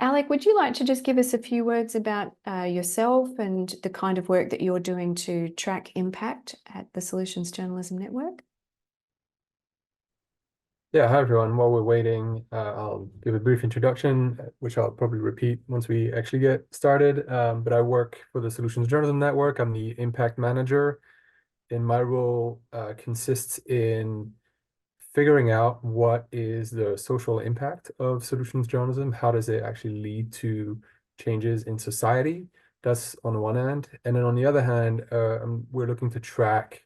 Alec, would you like to just give us a few words about yourself and the kind of work that you're doing to track impact at the Solutions Journalism Network? Yeah, hi everyone. While we're waiting, I'll give a brief introduction, which I'll probably repeat once we actually get started. But I work for the Solutions Journalism Network. I'm the impact manager, and my role consists in figuring out what is the social impact of solutions journalism. How does it actually lead to changes in society? That's on one hand. And then on the other hand, we're looking to track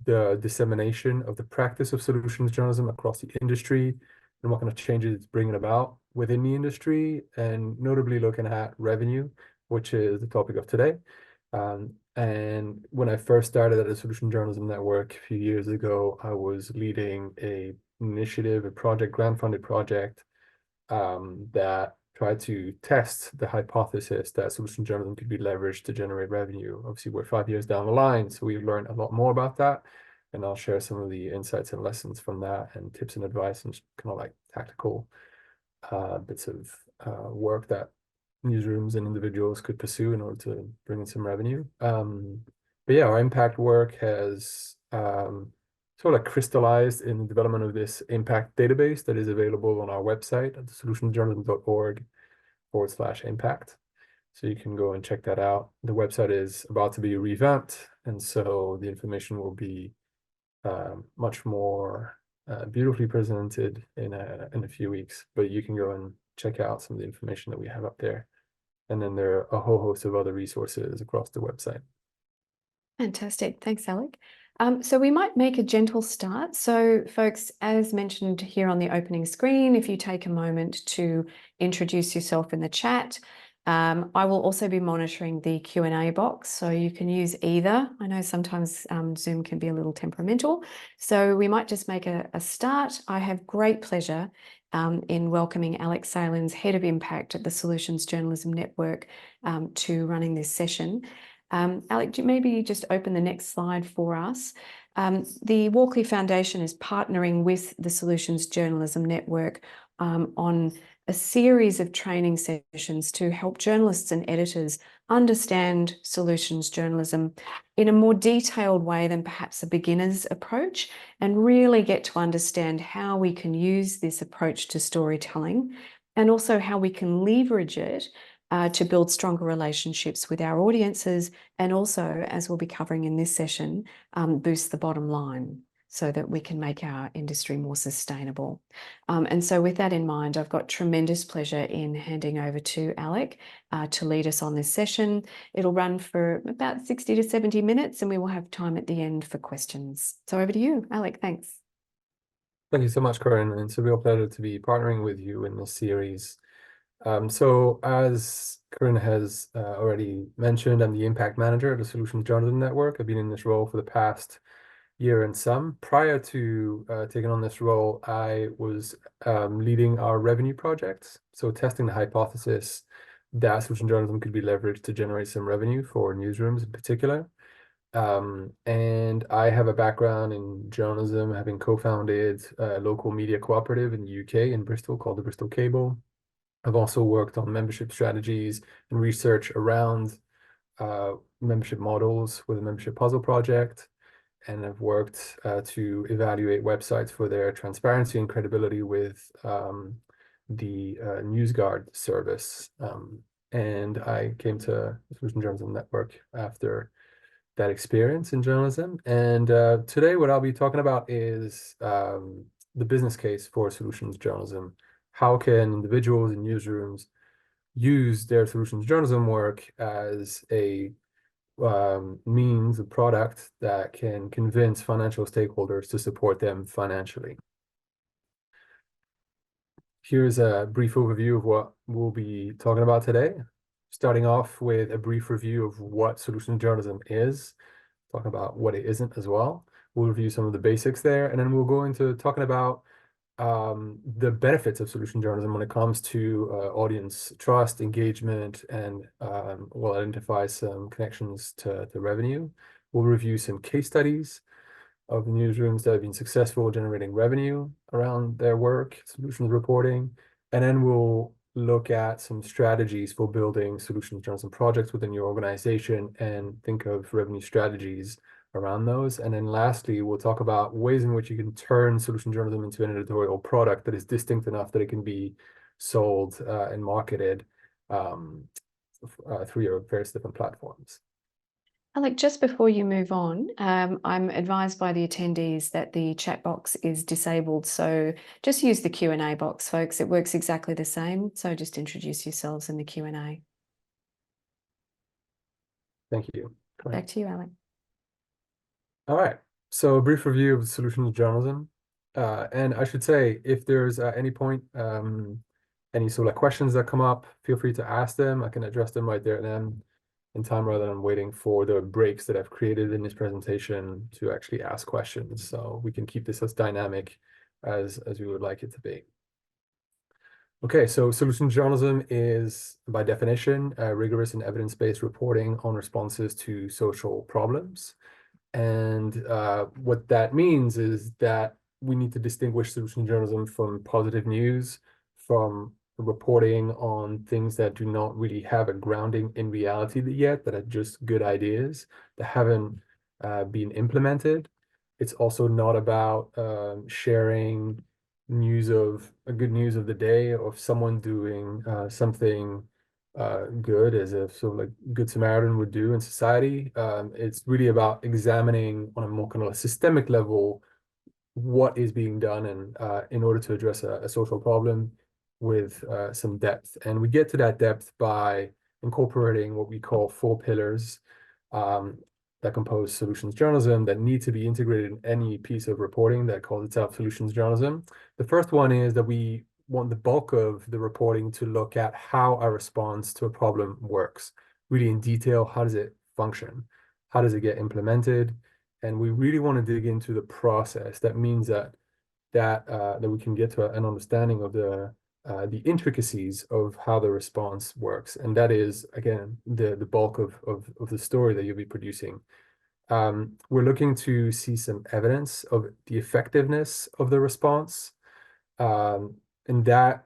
the dissemination of the practice of solutions journalism across the industry and what kind of changes it's bringing about within the industry, and notably looking at revenue, which is the topic of today. And when I first started at the Solution Journalism Network a few years ago, I was leading a initiative, a project, grant-funded project that tried to test the hypothesis that solution journalism could be leveraged to generate revenue. Obviously, we're 5 years down the line, so we've learned a lot more about that. And I'll share some of the insights and lessons from that and tips and advice and kind of like tactical bits of work that newsrooms and individuals could pursue in order to bring in some revenue. But yeah, our impact work has sort of crystallized in the development of this impact database that is available on our website at solutionsjournalism.org/impact. So you can go and check that out. The website is about to be revamped, and so the information will be much more beautifully presented in a few weeks. But you can go and check out some of the information that we have up there. And then there are a whole host of other resources across the website. Fantastic. Thanks, Alec. So we might make a gentle start. So folks, as mentioned here on the opening screen, if you take a moment to introduce yourself in the chat, I will also be monitoring the Q&A box, so you can use either. I know sometimes Zoom can be a little temperamental, so we might just make a start. I have great pleasure in welcoming Alec Salins, Head of Impact at the Solutions Journalism Network, to running this session. Alec, do you maybe just open the next slide for us? The Walkley Foundation is partnering with the Solutions Journalism Network on a series of training sessions to help journalists and editors understand solutions journalism in a more detailed way than perhaps a beginner's approach, and really get to understand how we can use this approach to storytelling and also how we can leverage it to build stronger relationships with our audiences, and also, as we'll be covering in this session, boost the bottom line so that we can make our industry more sustainable. And so with that in mind, I've got tremendous pleasure in handing over to Alec to lead us on this session. It'll run for about 60 to 70 minutes, and we will have time at the end for questions. So over to you, Alec. Thanks. Thank you so much, Corinne. And it's a real pleasure to be partnering with you in this series. So as Corinne has already mentioned, I'm the impact manager at the Solutions Journalism Network. I've been in this role for the past year and some. Prior to taking on this role, I was leading our revenue projects, so testing the hypothesis that solution journalism could be leveraged to generate some revenue for newsrooms in particular. And I have a background in journalism, having co-founded a local media cooperative in the UK in Bristol called the Bristol Cable. I've also worked on membership strategies and research around membership models with a membership puzzle project. And I've worked to evaluate websites for their transparency and credibility with the NewsGuard service. And I came to the Solution Journalism Network after that experience in journalism. And today what I'll be talking about is the business case for solutions journalism. How can individuals in newsrooms use their solutions journalism work as a means, a product that can convince financial stakeholders to support them financially? Here's a brief overview of what we'll be talking about today. Starting off with a brief review of what solutions journalism is, talk about what it isn't as well. We'll review some of the basics there, and then we'll go into talking about the benefits of solution journalism when it comes to audience trust, engagement, and we'll identify some connections to revenue. We'll review some case studies of newsrooms that have been successful generating revenue around their work, solutions reporting, and then we'll look at some strategies for building solutions journalism projects within your organization and think of revenue strategies around those. And then lastly, we'll talk about ways in which you can turn solution journalism into an editorial product that is distinct enough that it can be sold and marketed through your various different platforms. Alec, just before you move on, I'm advised by the attendees that the chat box is disabled. So just use the Q&A box, folks. It works exactly the same. So just introduce yourselves in the Q&A. Thank you. Back to you, Alec. All right. So a brief review of solutions journalism. And I should say, if there's at any point any sort of questions that come up, feel free to ask them. I can address them right there and then in time rather than waiting for the breaks that I've created in this presentation to actually ask questions. So we can keep this as dynamic as we would like it to be. Okay, so solutions journalism is by definition rigorous and evidence-based reporting on responses to social problems. And what that means is that we need to distinguish solution journalism from positive news, from reporting on things that do not really have a grounding in reality yet, that are just good ideas that haven't been implemented. It's also not about sharing good news of the day of someone doing something good as a sort of like good Samaritan would do in society. It's really about examining on a more kind of a systemic level what is being done and in order to address a social problem with some depth. And we get to that depth by incorporating what we call 4 pillars that compose solutions journalism that need to be integrated in any piece of reporting that calls itself solutions journalism. The first one is that we want the bulk of the reporting to look at how our response to a problem works, really in detail. How does it function? How does it get implemented? And we really want to dig into the process. That means that we can get to an understanding of the intricacies of how the response works. And that is, again, the bulk of the story that you'll be producing. We're looking to see some evidence of the effectiveness of the response. And that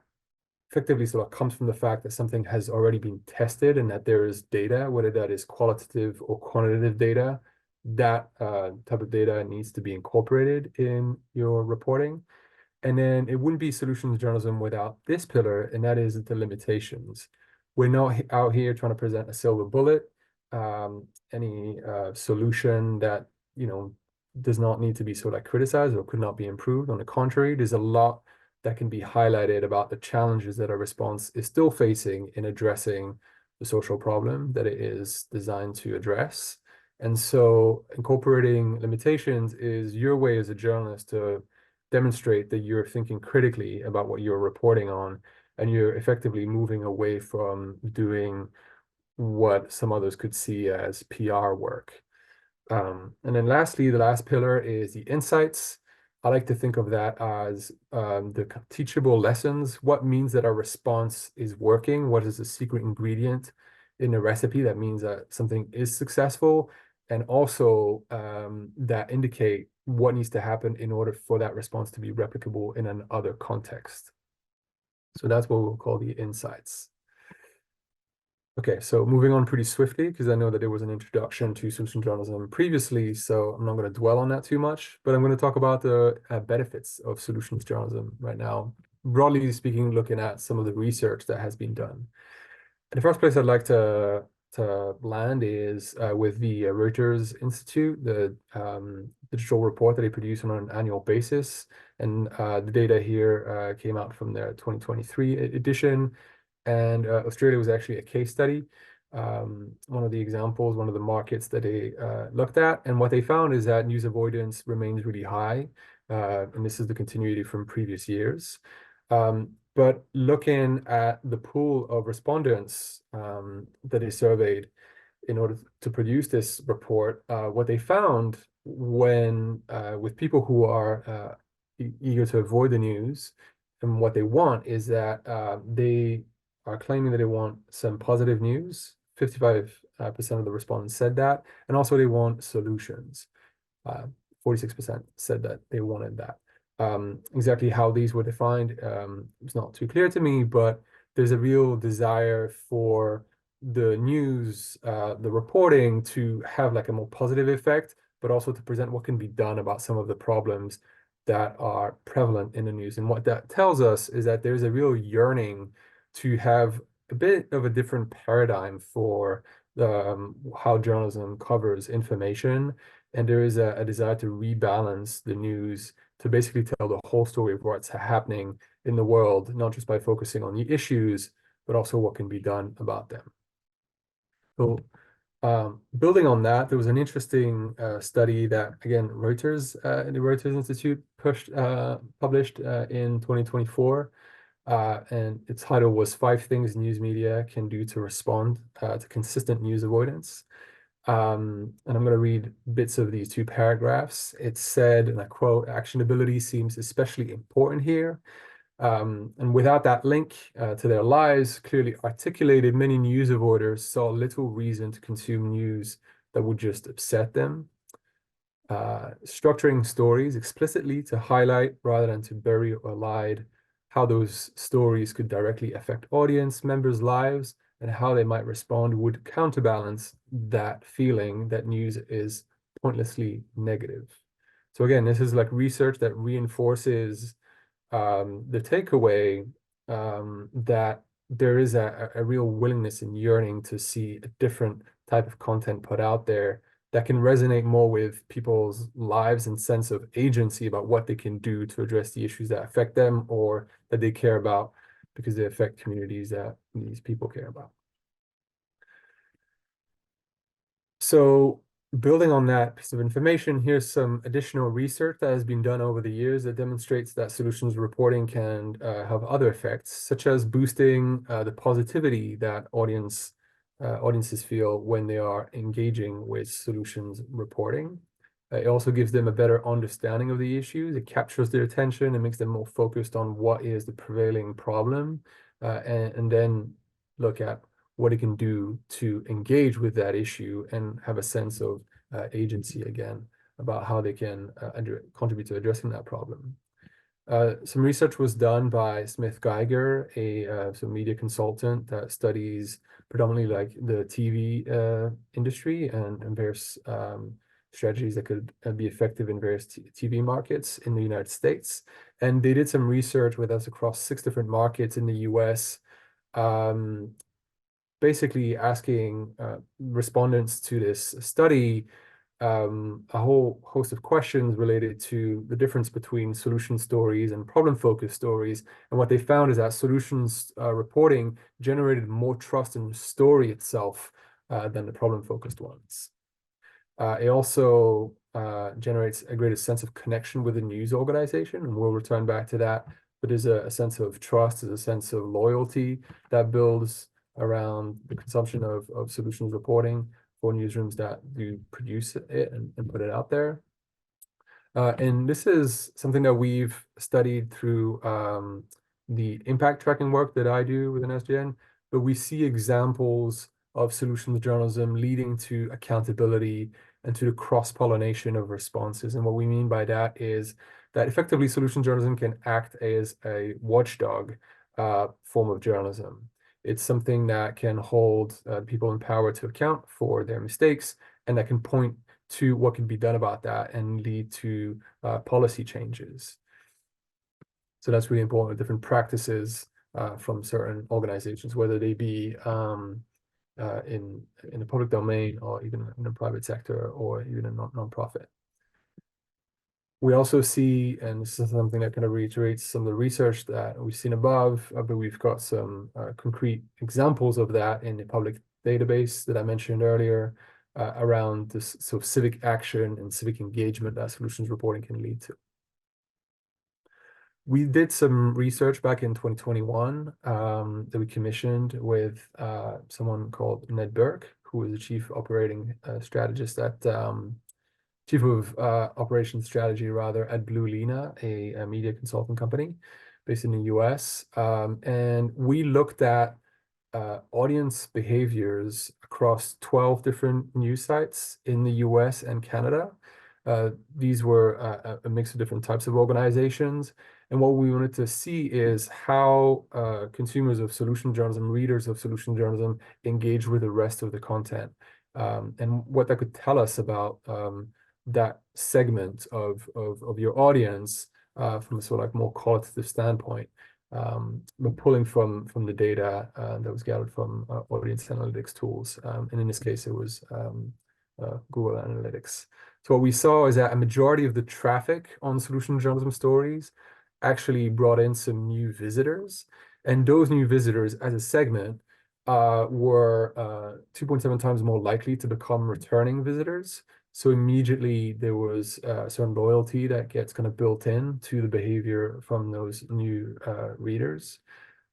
effectively sort of comes from the fact that something has already been tested and that there is data, whether that is qualitative or quantitative data. That type of data needs to be incorporated in your reporting. And then it wouldn't be solutions journalism without this pillar, and that is the limitations. We're not out here trying to present a silver bullet, any solution that, does not need to be sort of like criticized or could not be improved. On the contrary, there's a lot that can be highlighted about the challenges that our response is still facing in addressing the social problem that it is designed to address. And so incorporating limitations is your way as a journalist to demonstrate that you're thinking critically about what you're reporting on, and you're effectively moving away from doing what some others could see as PR work. And then lastly, the last pillar is the insights. I like to think of that as the teachable lessons. What means that our response is working? What is the secret ingredient in the recipe that means that something is successful? And also that indicate what needs to happen in order for that response to be replicable in another context. So that's what we'll call the insights. Okay, so moving on pretty swiftly, because I know that there was an introduction to solution journalism previously, so I'm not going to dwell on that too much, but I'm going to talk about the benefits of solutions journalism right now. Broadly speaking, looking at some of the research that has been done. And the first place I'd like to land is with the Reuters Institute, the digital report that they produce on an annual basis. And the data here came out from their 2023 edition. And Australia was actually a case study. One of the examples, one of the markets that they looked at. And what they found is that news avoidance remains really high. And this is the continuity from previous years. But looking at the pool of respondents that they surveyed in order to produce this report, what they found with people who are eager to avoid the news, and what they want is that they are claiming that they want some positive news. 55% of the respondents said that, and also they want solutions. 46% said that they wanted that. Exactly how these were defined, it's not too clear to me, but there's a real desire for the news, the reporting to have like a more positive effect, but also to present what can be done about some of the problems that are prevalent in the news. And what that tells us is that there's a real yearning to have a bit of a different paradigm for how journalism covers information. And there is a desire to rebalance the news to basically tell the whole story of what's happening in the world, not just by focusing on the issues, but also what can be done about them. So building on that, there was an interesting study that, again, Reuters, the Reuters Institute published in 2024. And its title was Five Things News Media Can Do to Respond to Consistent News Avoidance. And I'm going to read bits of these two paragraphs. It said, and I quote, "Actionability seems especially important here. And without that link to their lives clearly articulated, many news avoiders saw little reason to consume news that would just upset them. Structuring stories explicitly to highlight rather than to bury or lie how those stories could directly affect audience members' lives and how they might respond would counterbalance that feeling that news is pointlessly negative." So again, this is like research that reinforces the takeaway that there is a real willingness and yearning to see a different type of content put out there that can resonate more with people's lives and sense of agency about what they can do to address the issues that affect them or that they care about because they affect communities that these people care about. So building on that piece of information, here's some additional research that has been done over the years that demonstrates that solutions reporting can have other effects, such as boosting the positivity that audiences feel when they are engaging with solutions reporting. It also gives them a better understanding of the issues. It captures their attention and makes them more focused on what is the prevailing problem, and then look at what it can do to engage with that issue and have a sense of agency again about how they can contribute to addressing that problem. Some research was done by Smith Geiger, a media consultant that studies predominantly like the TV industry and various strategies that could be effective in various TV markets in the United States. And they did some research with us across 6 different markets in the US, basically asking respondents to this study a whole host of questions related to the difference between solution stories and problem-focused stories. And what they found is that solutions reporting generated more trust in the story itself than the problem-focused ones. It also generates a greater sense of connection with the news organization, and we'll return back to that. But there's a sense of trust, there's a sense of loyalty that builds around the consumption of solutions reporting for newsrooms that do produce it and put it out there. And this is something that we've studied through the impact tracking work that I do within SGN, but we see examples of solutions journalism leading to accountability and to the cross-pollination of responses. And what we mean by that is that effectively solutions journalism can act as a watchdog form of journalism. It's something that can hold people in power to account for their mistakes and that can point to what can be done about that and lead to policy changes. So that's really important, different practices from certain organizations, whether they be in the public domain or even in the private sector or even a non-profit. We also see, and this is something that kind of reiterates some of the research that we've seen above, but we've got some concrete examples of that in the public database that I mentioned earlier around this sort of civic action and civic engagement that solutions reporting can lead to. We did some research back in 2021 that we commissioned with someone called Ned Burke, who is the chief operating strategist at Chief of Operations Strategy, rather, at Blue Lena, a media consulting company based in the US. And we looked at audience behaviors across 12 different news sites in the US and Canada. These were a mix of different types of organizations. And what we wanted to see is how consumers of solution journalism, readers of solution journalism, engage with the rest of the content, and what that could tell us about that segment of your audience from a sort of like more qualitative standpoint. But pulling from the data that was gathered from audience analytics tools, and in this case, it was Google Analytics. So what we saw is that a majority of the traffic on solution journalism stories actually brought in some new visitors, and those new visitors, as a segment, were 2.7 times more likely to become returning visitors. So immediately there was certain loyalty that gets kind of built in to the behavior from those new readers.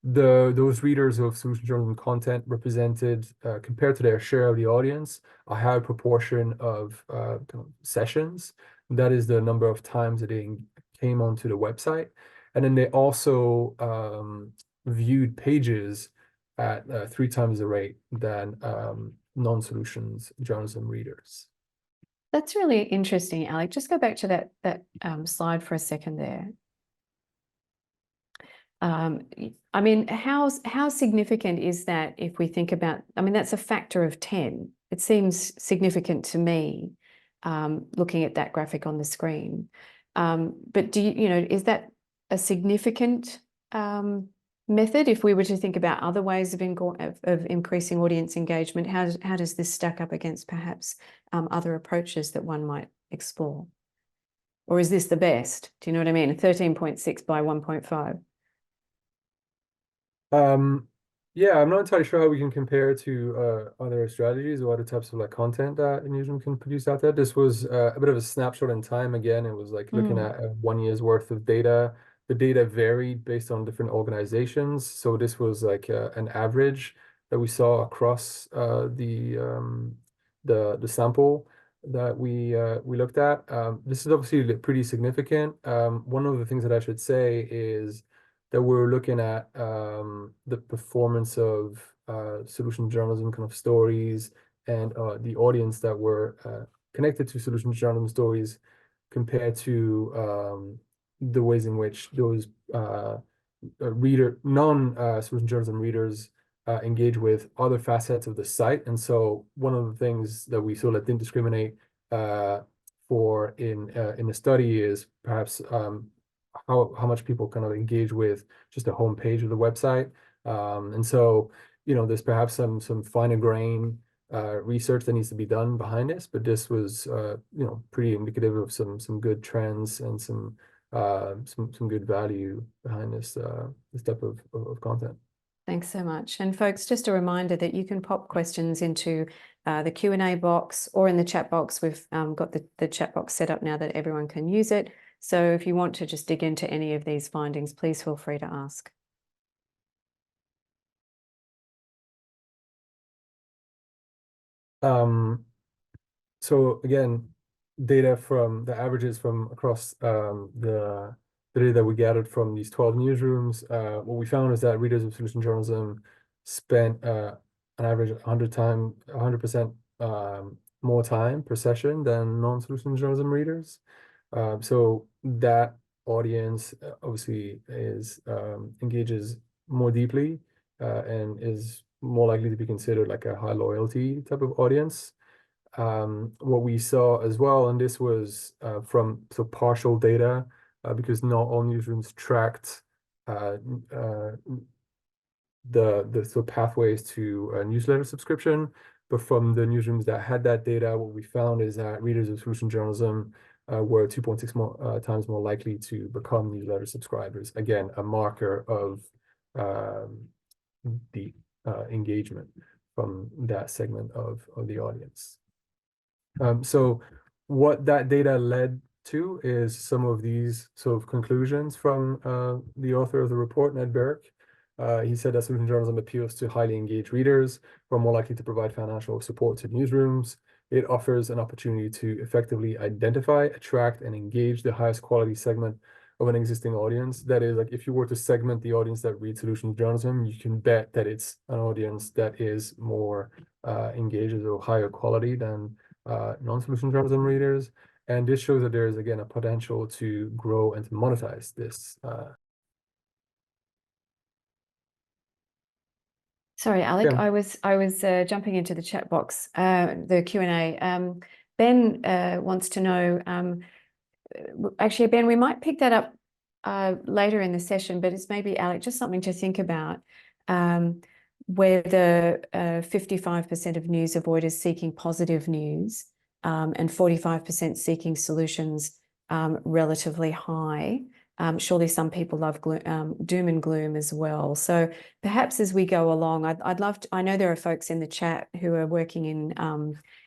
Those readers of solution journalism content represented, compared to their share of the audience, a higher proportion of kind of sessions. That is the number of times that they came onto the website. And then they also viewed pages at 3 times the rate than non-solutions journalism readers. That's really interesting, Alec. Just go back to that slide for a second there. I mean, how significant is that if we think about, I mean, that's a factor of 10. It seems significant to me, looking at that graphic on the screen. But is that a significant method if we were to think about other ways of increasing audience engagement? How does this stack up against perhaps other approaches that one might explore? Or is this the best? Do you know what I mean? 13.6 by 1.5. Yeah, I'm not entirely sure how we can compare to other strategies or other types of like content that a newsroom can produce out there. This was a bit of a snapshot in time. Again, it was like looking at 1 year's worth of data. The data varied based on different organizations. So this was like an average that we saw across the sample that we looked at. This is obviously pretty significant. One of the things that I should say is that we're looking at the performance of solution journalism kind of stories and the audience that were connected to solution journalism stories compared to the ways in which those non-solution journalism readers engage with other facets of the site. And so one of the things that we sort of didn't discriminate for in the study is perhaps how much people kind of engage with just the homepage of the website. And so, there's perhaps some finer grain research that needs to be done behind this, but this was, pretty indicative of some good trends and some good value behind this type of content. Thanks so much. And folks, just a reminder that you can pop questions into the Q&A box or in the chat box. We've got the chat box set up now that everyone can use it. So if you want to just dig into any of these findings, please feel free to ask. So again, data from the averages from across the data that we gathered from these 12 newsrooms, what we found is that readers of solution journalism spent an average 100% more time per session than non-solution journalism readers. So that audience obviously engages more deeply and is more likely to be considered like a high loyalty type of audience. What we saw as well, and this was from partial data, because not all newsrooms tracked the sort of pathways to a newsletter subscription, but from the newsrooms that had that data, what we found is that readers of solution journalism were 2.6 times more likely to become newsletter subscribers. Again, a marker of the engagement from that segment of the audience. So what that data led to is some of these sort of conclusions from the author of the report, Ned Berrick. He said that solution journalism appeals to highly engaged readers who are more likely to provide financial support to newsrooms. It offers an opportunity to effectively identify, attract, and engage the highest quality segment of an existing audience. That is, like, if you were to segment the audience that reads solution journalism, you can bet that it's an audience that is more engaged or higher quality than non-solution journalism readers. And this shows that there is, again, a potential to grow and to monetize this. Sorry, Alec, Yeah. I was jumping into the chat box, the Q&A. Ben wants to know, actually, Ben, we might pick that up later in the session, but it's maybe, Alec, just something to think about, whether 55% of news avoiders seeking positive news and 45% seeking solutions relatively high. Surely some people love doom and gloom as well. So perhaps as we go along, I'd love to, I know there are folks in the chat who are working in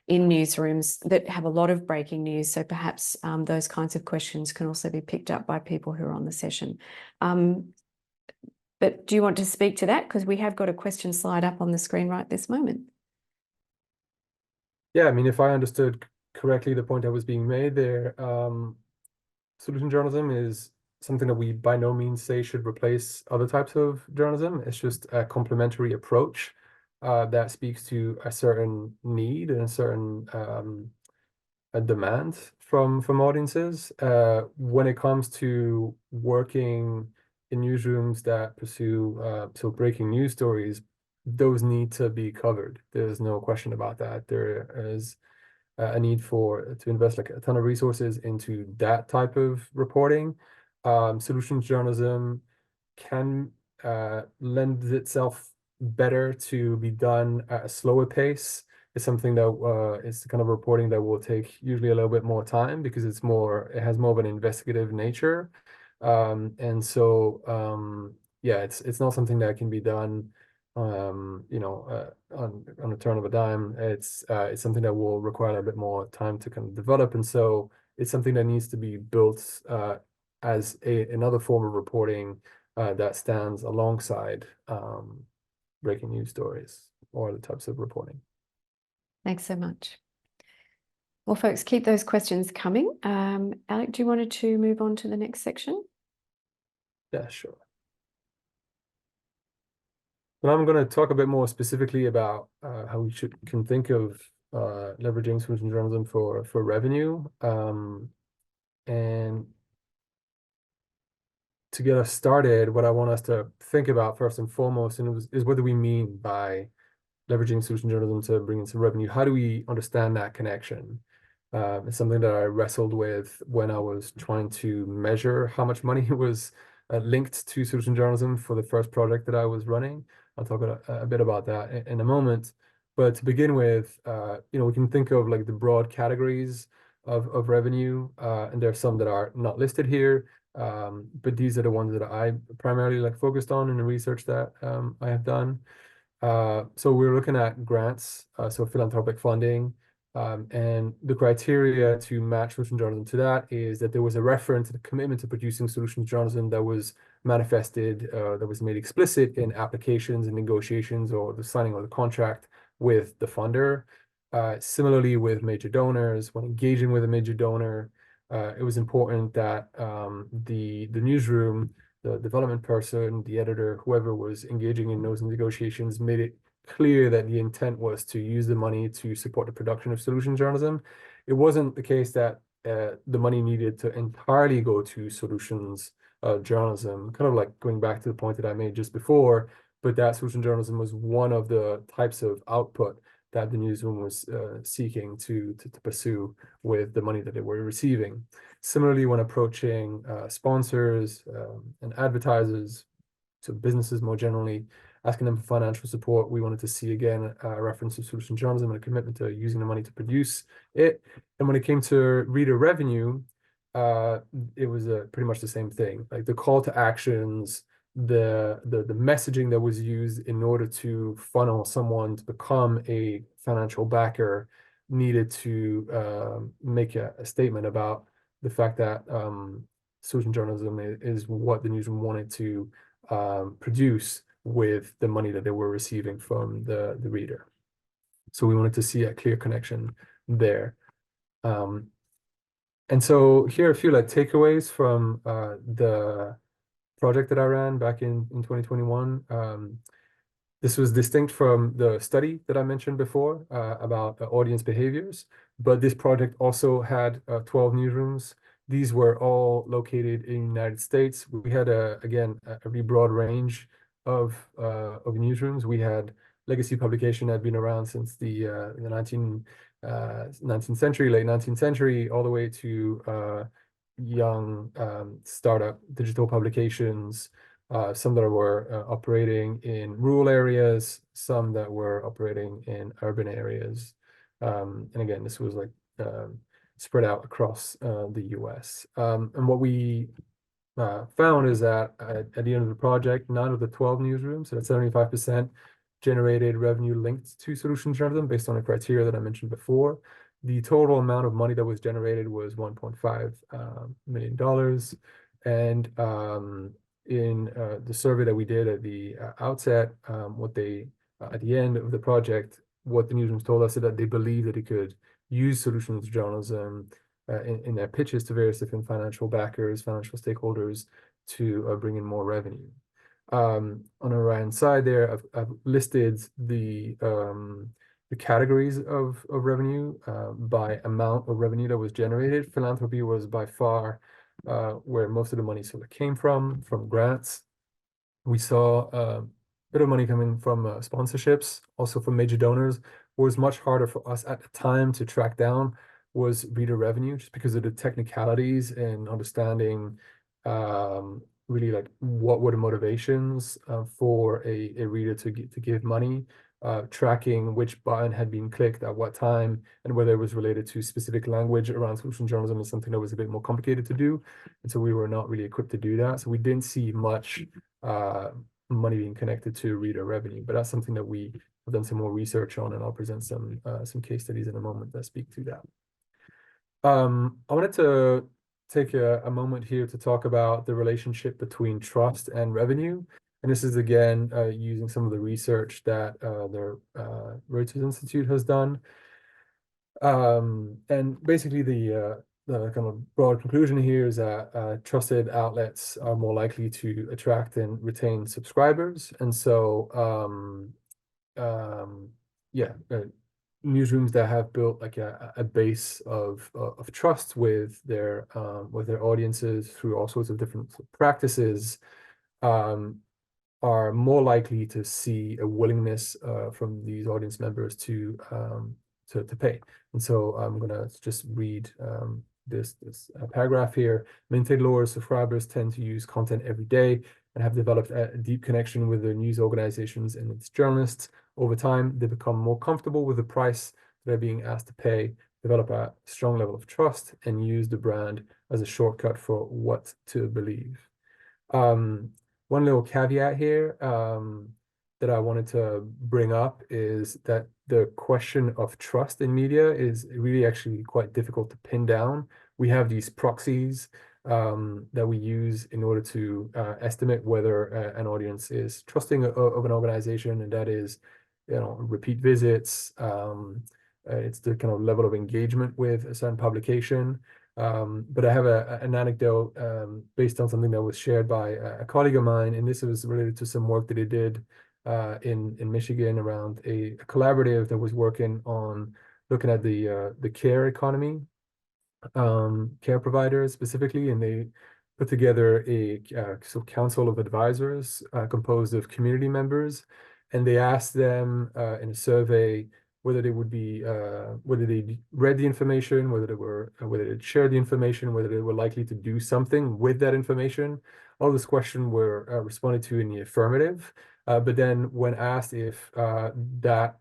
newsrooms that have a lot of breaking news. So perhaps those kinds of questions can also be picked up by people who are on the session. But do you want to speak to that? Because we have got a question slide up on the screen right this moment. Yeah, I mean, if I understood correctly, the point that was being made there, solution journalism is something that we by no means say should replace other types of journalism. It's just a complementary approach that speaks to a certain need and a certain a demand from audiences. When it comes to working in newsrooms that pursue so breaking news stories, those need to be covered. There's no question about that. There is a need to invest like a ton of resources into that type of reporting. Solutions journalism can lend itself better to be done at a slower pace. It's something that it's the kind of reporting that will take usually a little bit more time because it has more of an investigative nature. And so yeah, it's not something that can be done on a turn of a dime. It's something that will require a bit more time to kind of develop, and so it's something that needs to be built as another form of reporting that stands alongside breaking news stories or the types of reporting. Thanks so much. Well, folks, keep those questions coming. Alec, do you want to move on to the next section? Yeah, sure. And I'm going to talk a bit more specifically about how we can think of leveraging solution journalism for revenue. And to get us started, what I want us to think about first and foremost is what do we mean by leveraging solution journalism to bring in some revenue? How do we understand that connection? It's something that I wrestled with when I was trying to measure how much money was linked to solution journalism for the first project that I was running. I'll talk a bit about that in a moment. But to begin with, we can think of like the broad categories of revenue, and there are some that are not listed here. But these are the ones that I primarily like focused on in the research that I have done. So we're looking at grants, so philanthropic funding, and the criteria to match solution journalism to that is that there was a reference to the commitment to producing solutions journalism that was manifested, that was made explicit in applications and negotiations or the signing of the contract with the funder. Similarly with major donors, when engaging with a major donor, it was important that the newsroom, the development person, the editor, whoever was engaging in those negotiations made it clear that the intent was to use the money to support the production of solution journalism. It wasn't the case that the money needed to entirely go to solutions journalism, kind of like going back to the point that I made just before, but that solution journalism was one of the types of output that the newsroom was seeking to pursue with the money that they were receiving. Similarly, when approaching sponsors and advertisers, so businesses more generally, asking them for financial support, we wanted to see again a reference to solution journalism and a commitment to using the money to produce it. And when it came to reader revenue, it was pretty much the same thing. Like the call to actions, the messaging that was used in order to funnel someone to become a financial backer needed to make a statement about the fact that solution journalism is what the newsroom wanted to produce with the money that they were receiving from the reader. So we wanted to see a clear connection there. And so here are a few like takeaways from the project that I ran back in 2021. This was distinct from the study that I mentioned before about audience behaviors, but this project also had 12 newsrooms. These were all located in the United States. We had, again, a really broad range of newsrooms. We had legacy publication that had been around since the 19th century, late 19th century, all the way to young startup digital publications, some that were operating in rural areas, some that were operating in urban areas. And again, this was like spread out across the US. And what we found is that at the end of the project, 9 of the 12 newsrooms, so that's 75%, generated revenue linked to solutions journalism based on the criteria that I mentioned before. The total amount of money that was generated was $1.5 million. And in the survey that we did at the outset, at the end of the project, what the newsrooms told us is that they believe that it could use solutions journalism in their pitches to various different financial backers, financial stakeholders to bring in more revenue. On the right-hand side there, I've listed the categories of revenue by amount of revenue that was generated. Philanthropy was by far where most of the money sort of came from grants. We saw a bit of money coming from sponsorships, also from major donors. What was much harder for us at the time to track down was reader revenue, just because of the technicalities and understanding really like what were the motivations for a reader to give money, tracking which button had been clicked at what time, and whether it was related to specific language around solution journalism is something that was a bit more complicated to do. And so we were not really equipped to do that. So we didn't see much money being connected to reader revenue, but that's something that we have done some more research on, and I'll present some case studies in a moment that speak to that. I wanted to take a moment here to talk about the relationship between trust and revenue. And this is, again, using some of the research that the Reuters Institute has done. And basically the kind of broad conclusion here is that trusted outlets are more likely to attract and retain subscribers. And so, yeah, newsrooms that have built like a base of trust with their audiences through all sorts of different practices are more likely to see a willingness from these audience members to pay. And so I'm gonna just read this paragraph here. Maintain lower subscribers tend to use content every day and have developed a deep connection with the news organizations and its journalists. Over time, they become more comfortable with the price they're being asked to pay, develop a strong level of trust, and use the brand as a shortcut for what to believe. One little caveat here that I wanted to bring up is that the question of trust in media is really actually quite difficult to pin down. We have these proxies that we use in order to estimate whether an audience is trusting of an organization, and that is, repeat visits. It's the kind of level of engagement with a certain publication. But I have an anecdote based on something that was shared by a colleague of mine, and this was related to some work that he did in Michigan around a collaborative that was working on looking at the care economy, care providers specifically, and they put together a council of advisors composed of community members, and they asked them in a survey whether they would be whether they read the information, whether they'd share the information, whether they were likely to do something with that information. All this questions were responded to in the affirmative, but then when asked if that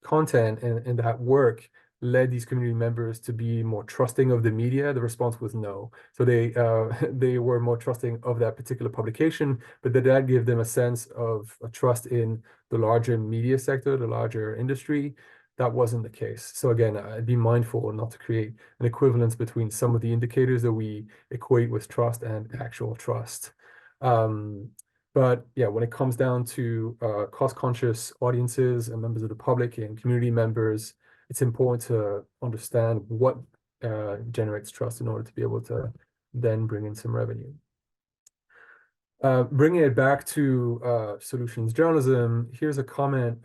content and that work led these community members to be more trusting of the media, the response was no. So they were more trusting of that particular publication, but that gave them a sense of a trust in the larger media sector, the larger industry. That wasn't the case. So again, I'd be mindful not to create an equivalence between some of the indicators that we equate with trust and actual trust. But yeah, when it comes down to cost-conscious audiences and members of the public and community members, it's important to understand what generates trust in order to be able to then bring in some revenue. Bringing it back to solutions journalism, here's a comment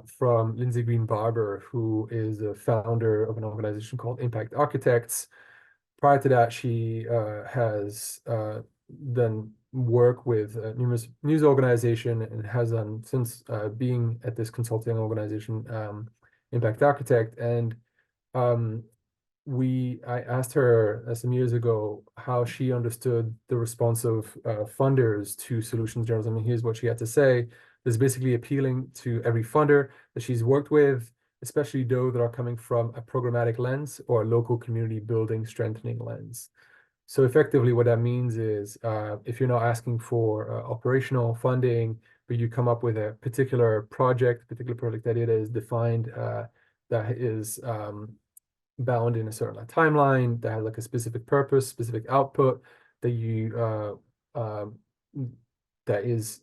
from Lindsay Green Barber, who is the founder of an organization called Impact Architects. Prior to that, she has done work with numerous news organization and has done since being at this consulting organization, Impact Architect. And um, I asked her some years ago how she understood the response of funders to solutions journalism. And here's what she had to say. There's basically appealing to every funder that she's worked with, especially those that are coming from a programmatic lens or a local community building strengthening lens. So effectively what that means is if you're not asking for operational funding, but you come up with a particular project that it is defined that is bound in a certain like timeline that has like a specific purpose, specific output that you that is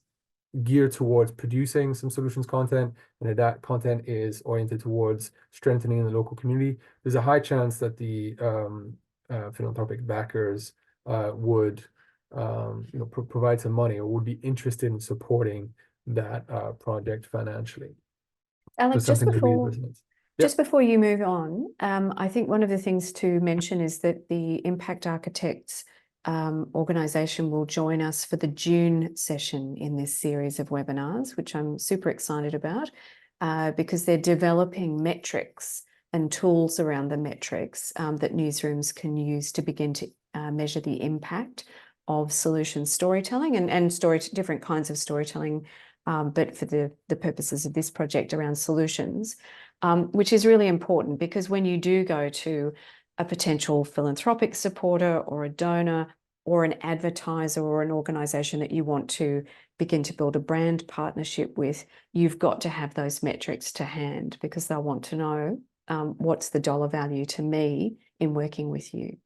geared towards producing some solutions content, and that content is oriented towards strengthening the local community, there's a high chance that the philanthropic backers would provide some money or would be interested in supporting that project financially. So Alec, something that really resonates. just before you move on, I think one of the things to mention is that the Impact Architects organisation will join us for the June session in this series of webinars, which I'm super excited about because they're developing metrics and tools around the metrics that newsrooms can use to begin to measure the impact of solution storytelling and different kinds of storytelling, but for the purposes of this project around solutions. Which is really important because when you do go to a potential philanthropic supporter or a donor or an advertiser or an organization that you want to begin to build a brand partnership with, you've got to have those metrics to hand because they'll want to know what's the dollar value to me in working with you.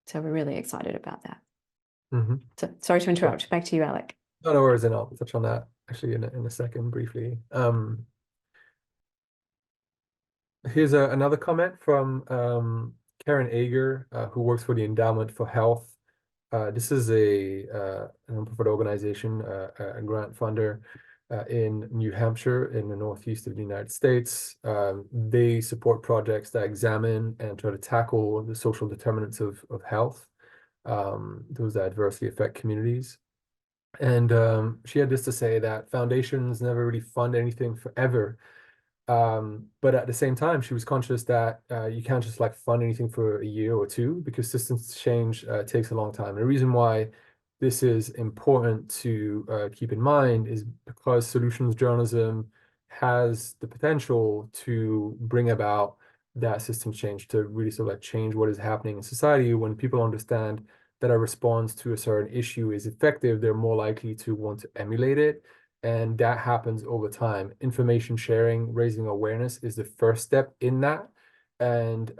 So we're really excited about that. So sorry to interrupt. Back to you, Alec. No, no worries, and I'll touch on that actually in a second briefly. Here's another comment from Karen Ager, who works for the Endowment for Health. This is a nonprofit organization, a grant funder in New Hampshire in the northeast of the United States. They support projects that examine and try to tackle the social determinants of health, those that adversely affect communities. And she had this to say that foundations never really fund anything forever. But at the same time, she was conscious that you can't just like fund anything for a year or two because systems change takes a long time. And the reason why this is important to keep in mind is because solutions journalism has the potential to bring about that system change, to really sort of like change what is happening in society. When people understand that a response to a certain issue is effective, they're more likely to want to emulate it. And that happens over time. Information sharing, raising awareness is the first step in that. And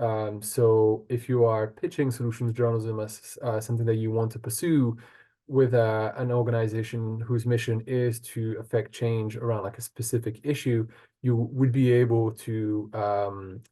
so if you are pitching solutions journalism as something that you want to pursue with an organization whose mission is to affect change around like a specific issue, you would be able to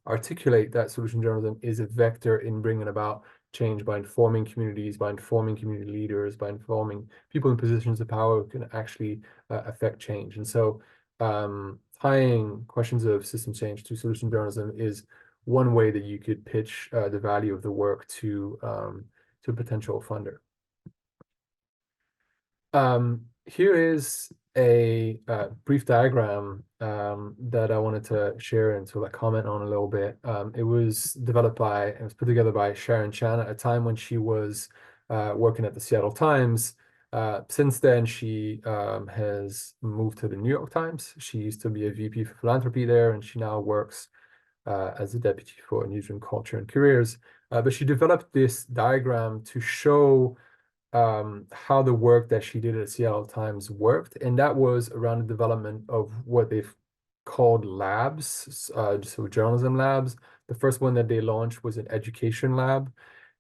articulate that solution journalism is a vector in bringing about change by informing communities, by informing community leaders, by informing people in positions of power who can actually affect change. And so tying questions of system change to solution journalism is one way that you could pitch the value of the work to a potential funder. Here is a brief diagram that I wanted to share and sort of like comment on a little bit. It was put together by Sharon Chan at a time when she was working at the Seattle Times. Since then, she has moved to the New York Times. She used to be a VP for philanthropy there, and she now works as a deputy for newsroom culture and careers. But she developed this diagram to show how the work that she did at Seattle Times worked, and that was around the development of what they've called labs, so journalism labs. The first one that they launched was an education lab,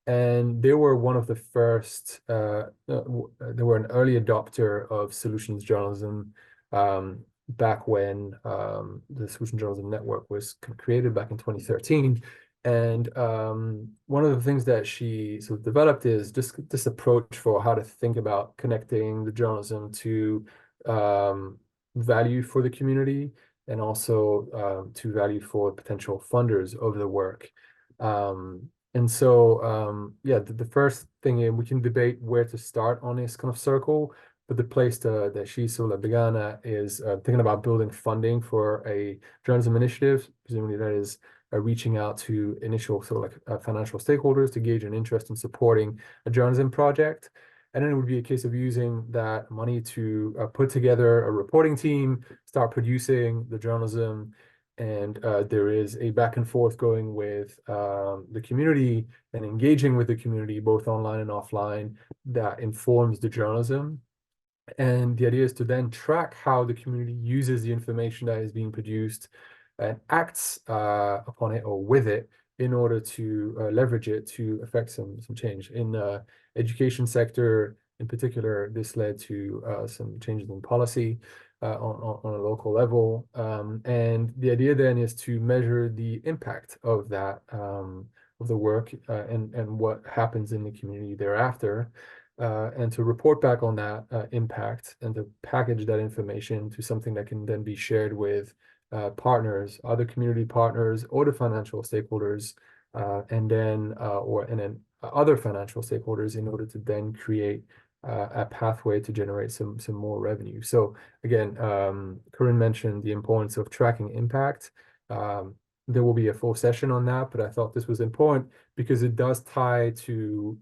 and they were one of the first. They were an early adopter of solutions journalism back when the Solution Journalism Network was created back in 2013. And one of the things that she sort of developed is just this approach for how to think about connecting the journalism to um, value for the community, and also to value for potential funders of the work. And so, yeah, the first thing we can debate where to start on this kind of circle, but the place that she sort of began at is thinking about building funding for a journalism initiative. Presumably that is reaching out to initial sort of like financial stakeholders to gauge an interest in supporting a journalism project. And then it would be a case of using that money to put together a reporting team, start producing the journalism. And there is a back and forth going with the community and engaging with the community, both online and offline, that informs the journalism. And the idea is to then track how the community uses the information that is being produced and acts upon it or with it in order to leverage it to affect some change. In the education sector in particular, this led to some changes in policy on a local level. And the idea then is to measure the impact of that, of the work and what happens in the community thereafter. And to report back on that impact and to package that information to something that can then be shared with partners, other community partners, or the financial stakeholders, and then other financial stakeholders in order to then create a pathway to generate some more revenue. So again, Corinne mentioned the importance of tracking impact. There will be a full session on that, but I thought this was important because it does tie to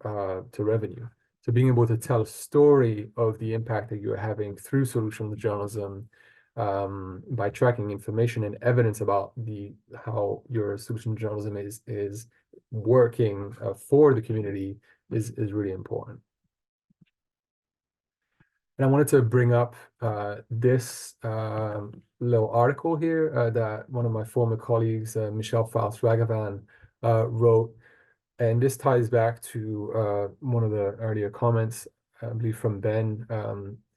revenue. So being able to tell a story of the impact that you're having through solutions journalism by tracking information and evidence about how your solution journalism is working for the community is really important. And I wanted to bring up this little article here that one of my former colleagues, Michelle Faust-Ragavan, wrote. And this ties back to one of the earlier comments, I believe from Ben,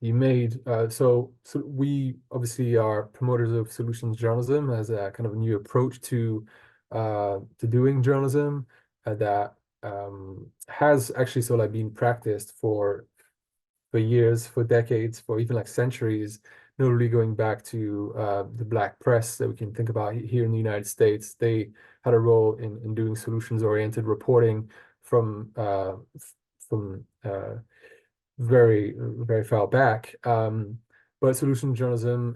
you made. So we obviously are promoters of solutions journalism as a kind of a new approach to doing journalism that has actually sort of like been practiced for years, for decades, for even like centuries, notably going back to the Black press that we can think about here in the United States. They had a role in doing solutions-oriented reporting from very, very far back. But solution journalism,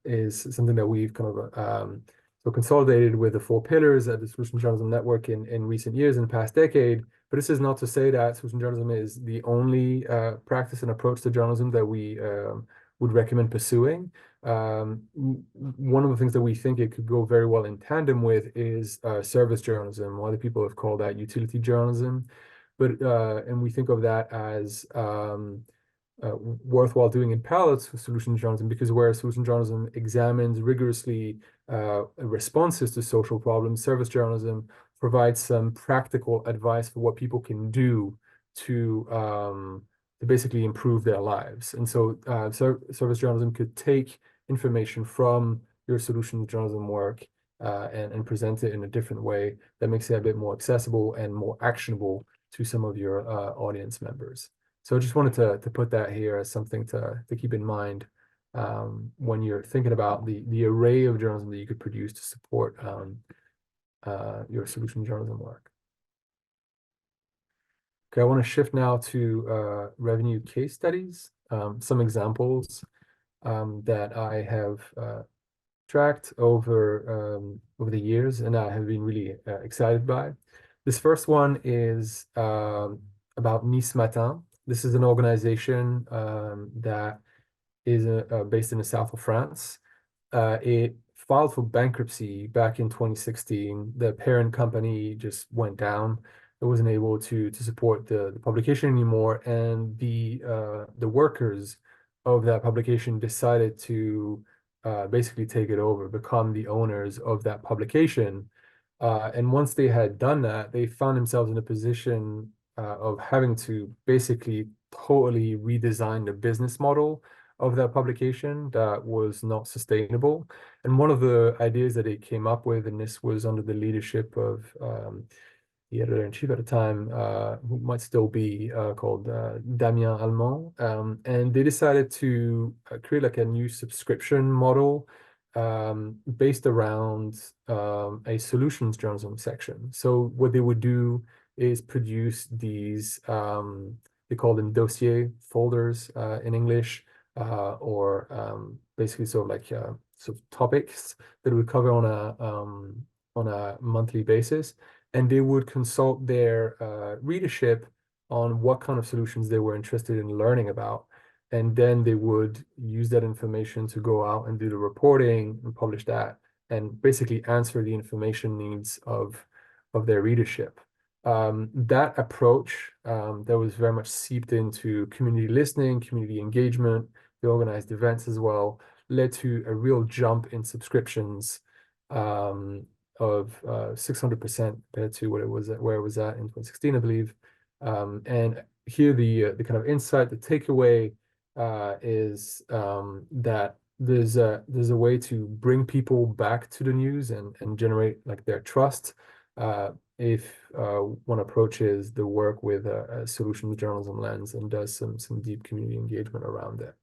is something that we've kind of so consolidated with the 4 pillars of the Solution Journalism Network in recent years, in the past decade. But this is not to say that solution journalism is the only practice and approach to journalism that we would recommend pursuing. One of the things that we think it could go very well in tandem with is service journalism. A lot of people have called that utility journalism. But and we think of that as worthwhile doing in parallel to solution journalism, because where solution journalism examines rigorously responses to social problems, service journalism provides some practical advice for what people can do to basically improve their lives. And so service journalism could take information from your solution journalism work and present it in a different way that makes it a bit more accessible and more actionable to some of your audience members. So I just wanted to put that here as something to keep in mind when you're thinking about the array of journalism that you could produce to support your solution journalism work. Okay, I want to shift now to revenue case studies, some examples that I have tracked over the years and I have been really excited by. This first one is about Nice Matin. This is an organization that is based in the south of France. It filed for bankruptcy back in 2016. The parent company just went down. It wasn't able to support the publication anymore, and the workers of that publication decided to basically take it over, become the owners of that publication. And once they had done that, they found themselves in a position of having to basically totally redesign the business model of that publication that was not sustainable. And one of the ideas that they came up with, and this was under the leadership of the editor-in-chief at the time, who might still be, called Damien Allemand. And they decided to create like a new subscription model based around a solutions journalism section. So what they would do is produce these, they call them dossier folders in English, or basically sort of like sort of topics that we cover on a monthly basis, and they would consult their readership on what kind of solutions they were interested in learning about. And then they would use that information to go out and do the reporting and publish that, and basically answer the information needs of their readership. That approach that was very much seeped into community listening, community engagement, they organized events as well, led to a real jump in subscriptions of 600% compared to what it was at, where it was at in 2016, I believe. And here the kind of insight, the takeaway is that there's a way to bring people back to the news and generate like their trust if one approaches the work with a solutions journalism lens and does some deep community engagement around it.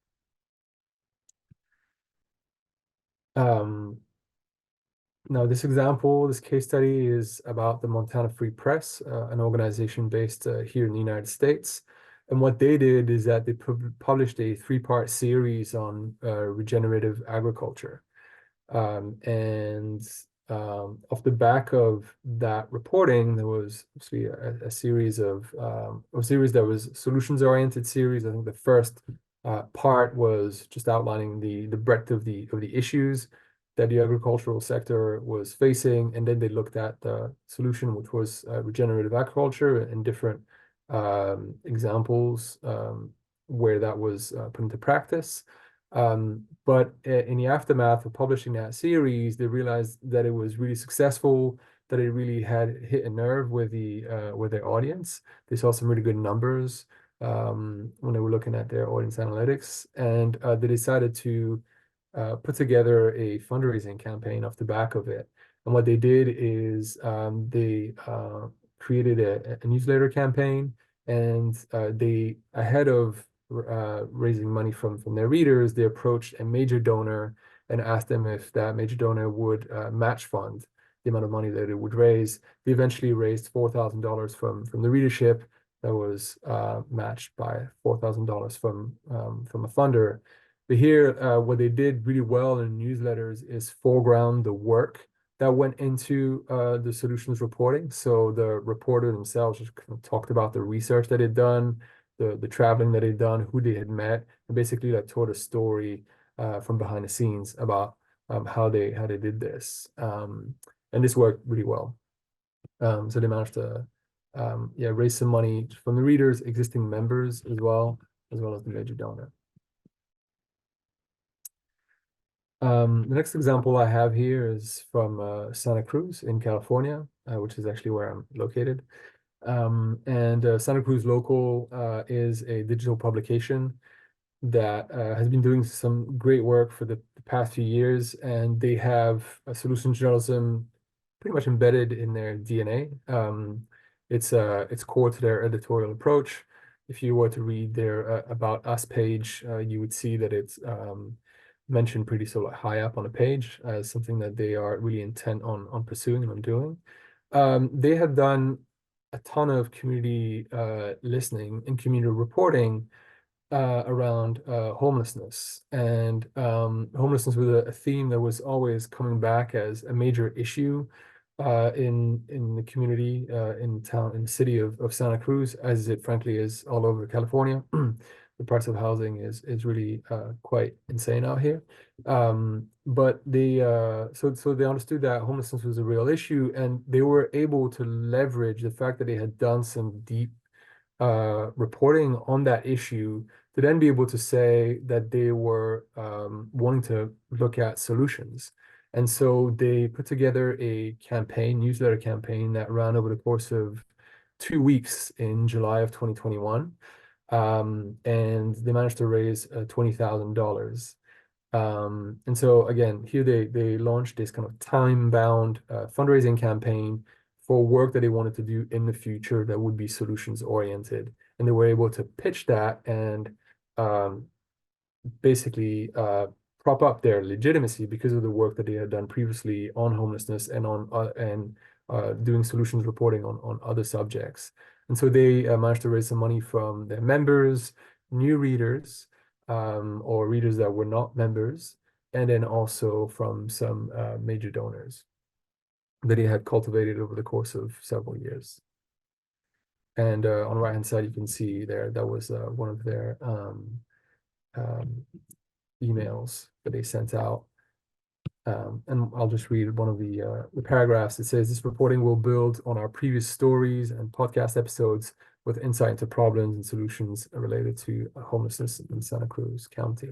Now, this example, this case study is about the Montana Free Press, an organization based here in the United States. And what they did is that they published a three-part series on regenerative agriculture. And off the back of that reporting, there was actually a series of a series that was solutions-oriented series. I think the first part was just outlining the breadth of the issues that the agricultural sector was facing, and then they looked at the solution, which was regenerative agriculture, and different examples where that was put into practice. But in the aftermath of publishing that series, they realized that it was really successful, that it really had hit a nerve with their audience. They saw some really good numbers when they were looking at their audience analytics, and they decided to put together a fundraising campaign off the back of it. And what they did is they created a newsletter campaign, and they, ahead of raising money from their readers, they approached a major donor and asked them if that major donor would match fund the amount of money that it would raise. They eventually raised $4,000 from the readership. That was matched by $4,000 from a funder. But here, what they did really well in newsletters is foreground the work that went into the solutions reporting. So the reporter themselves just kind of talked about the research that they'd done, the traveling that they'd done, who they had met, and basically like told a story from behind the scenes about how they did this. And this worked really well. So they managed to raise some money from the readers, existing members as well as the major donor. The next example I have here is from Santa Cruz in California, which is actually where I'm located. And Santa Cruz Local is a digital publication that has been doing some great work for the past few years, and they have a solutions journalism pretty much embedded in their DNA. It's core to their editorial approach. If you were to read their About Us page, you would see that it's mentioned pretty sort of high up on a page as something that they are really intent on pursuing and on doing. They have done a ton of community listening and community reporting around homelessness. And homelessness was a theme that was always coming back as a major issue in the community, in the city of Santa Cruz, as it frankly is all over California. The price of housing is really quite insane out here. But they so they understood that homelessness was a real issue, and they were able to leverage the fact that they had done some deep reporting on that issue to then be able to say that they were wanting to look at solutions. And so they put together a campaign, newsletter campaign, that ran over the course of 2 weeks in July of 2021. and they managed to raise $20,000. And so again, here they launched this kind of time-bound fundraising campaign for work that they wanted to do in the future that would be solutions oriented. And they were able to pitch that and um, basically prop up their legitimacy because of the work that they had done previously on homelessness and on doing solutions reporting on other subjects. And so they managed to raise some money from their members, new readers, or readers that were not members, and then also from some major donors that he had cultivated over the course of several years. And on the right-hand side, you can see there, that was one of their emails that they sent out. And I'll just read one of the paragraphs. It says, this reporting will build on our previous stories and podcast episodes with insight into problems and solutions related to homelessness in Santa Cruz County.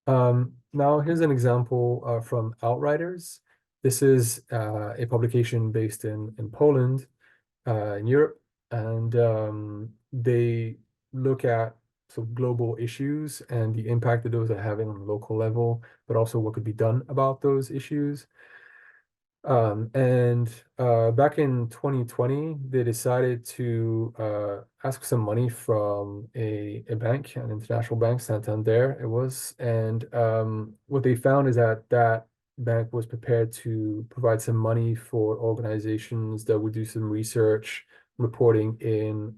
Now, here's an example from Outriders. This is a publication based in Poland, in Europe, and they look at global issues and the impact that those are having on the local level, but also what could be done about those issues. And back in 2020, they decided to ask some money from a bank, an international bank, Santander it was. And what they found is that that bank was prepared to provide some money for organizations that would do some research, reporting in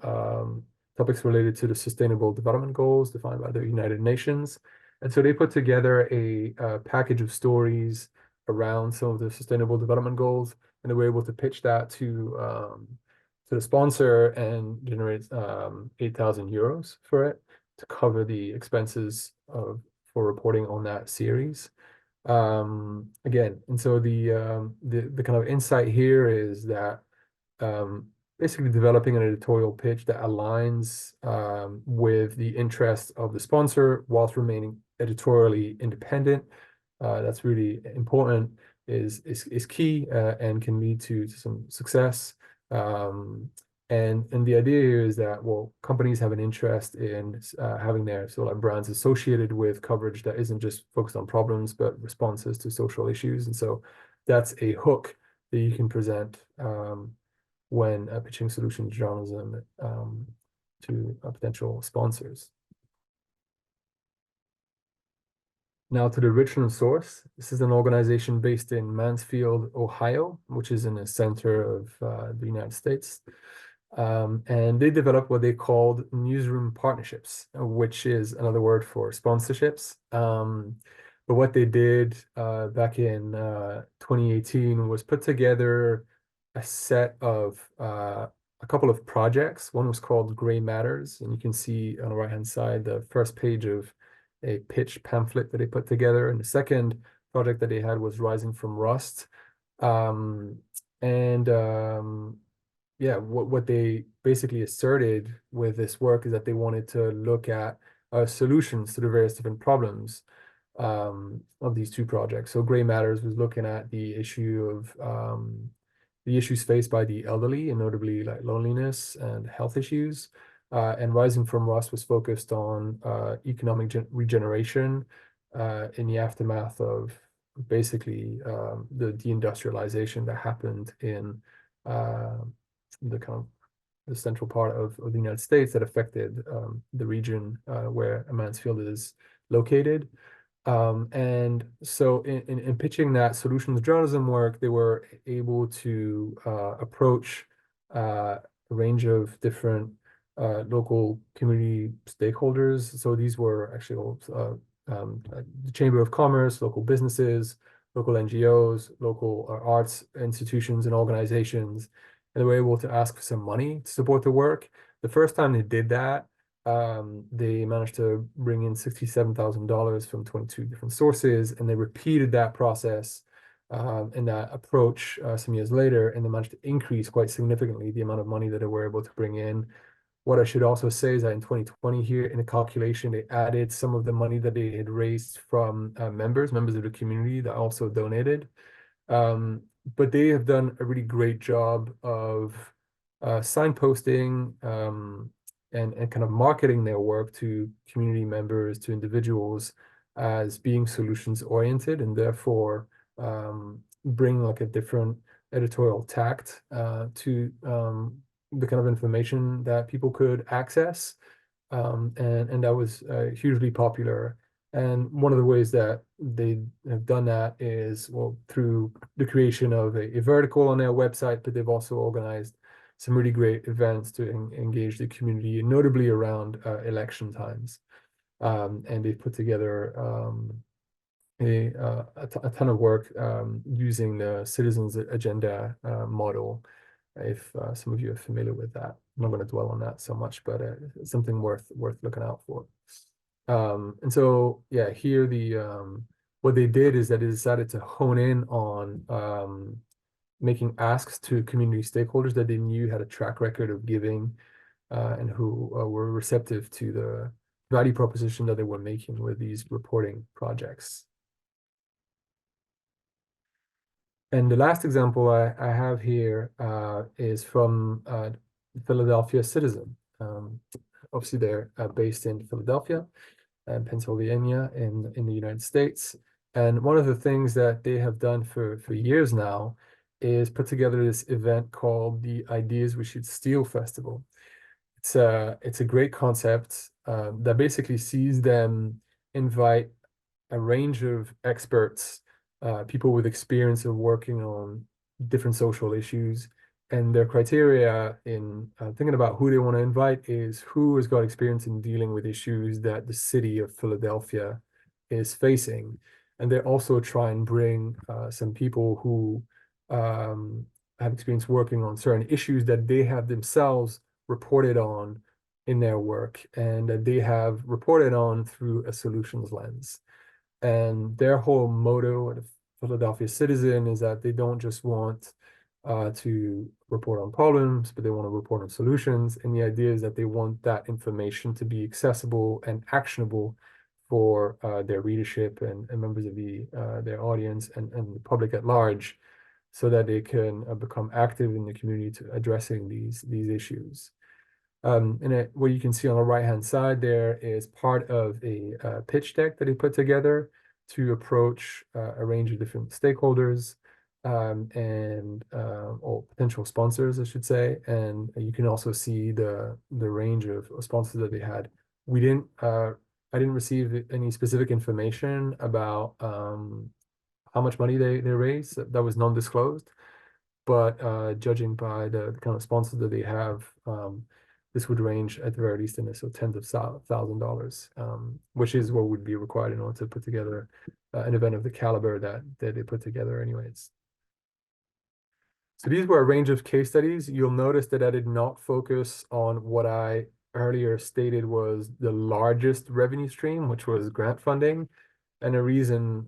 topics related to the Sustainable Development Goals defined by the United Nations. And so they put together a package of stories around some of the Sustainable Development Goals, and they were able to pitch that to the sponsor and generate 8,000 euros for it to cover the expenses for reporting on that series. Again, and so the kind of insight here is that basically developing an editorial pitch that aligns with the interests of the sponsor whilst remaining editorially independent. That's really important, is key and can lead to some success. And the idea here is that, well, companies have an interest in having their sort of like brands associated with coverage that isn't just focused on problems, but responses to social issues. And so that's a hook that you can present when pitching solutions journalism to potential sponsors. Now to the original source. This is an organization based in Mansfield, Ohio, which is in the center of the United States. And they developed what they called newsroom partnerships, which is another word for sponsorships. But what they did back in 2018 was put together a set of a couple of projects. One was called Gray Matters, and you can see on the right-hand side the first page of a pitch pamphlet that they put together. And the second project that they had was Rising from Rust. Yeah, what they basically asserted with this work is that they wanted to look at solutions to the various different problems of these two projects. So Gray Matters was looking at the issue of the issues faced by the elderly, and notably like loneliness and health issues. And Rising from Rust was focused on economic regeneration in the aftermath of basically the deindustrialization that happened in the kind of the central part of the United States that affected the region where Mansfield is located. And so in pitching that solutions journalism work, they were able to approach a range of different local community stakeholders. So these were actually the Chamber of Commerce, local businesses, local NGOs, local arts institutions and organizations. And they were able to ask for some money to support the work. The first time they did that, they managed to bring in $67,000 from 22 different sources, and they repeated that process and that approach some years later, and they managed to increase quite significantly the amount of money that they were able to bring in. What I should also say is that in 2020 here, in the calculation, they added some of the money that they had raised from members of the community that also donated. But they have done a really great job of signposting, and kind of marketing their work to community members, to individuals, as being solutions oriented, and therefore bring like a different editorial tact to the kind of information that people could access. And that was hugely popular. And one of the ways that they have done that is, well, through the creation of a vertical on their website, but they've also organized some really great events to engage the community, notably around election times. And they've put together a ton of work using the Citizens Agenda model. If some of you are familiar with that, I'm not going to dwell on that so much, but it's something worth looking out for. And so, yeah, here what they did is that they decided to hone in on making asks to community stakeholders that they knew had a track record of giving and who were receptive to the value proposition that they were making with these reporting projects. And the last example I have here is from Philadelphia Citizen. Obviously, they're based in Philadelphia and Pennsylvania in the United States. And one of the things that they have done for years now is put together this event called the Ideas We Should Steal Festival. It's a great concept that basically sees them invite a range of experts, people with experience of working on different social issues. And their criteria in thinking about who they want to invite is who has got experience in dealing with issues that the city of Philadelphia is facing. And they also try and bring some people who have experience working on certain issues that they have themselves reported on in their work and that they have reported on through a solutions lens. And their whole motto at Philadelphia Citizen is that they don't just want to report on problems, but they want to report on solutions. And the idea is that they want that information to be accessible and actionable for their readership and members of their audience and the public at large, so that they can become active in the community to addressing these issues. And what you can see on the right-hand side there is part of a pitch deck that he put together to approach a range of different stakeholders or potential sponsors, I should say. And you can also see the range of sponsors that they had. I didn't receive any specific information about how much money they raised. That was non-disclosed. But judging by the kind of sponsors that they have, this would range at the very least in the tens of $1,000s, which is what would be required in order to put together an event of the caliber that they put together anyways. So these were a range of case studies. You'll notice that I did not focus on what I earlier stated was the largest revenue stream, which was grant funding. And the reason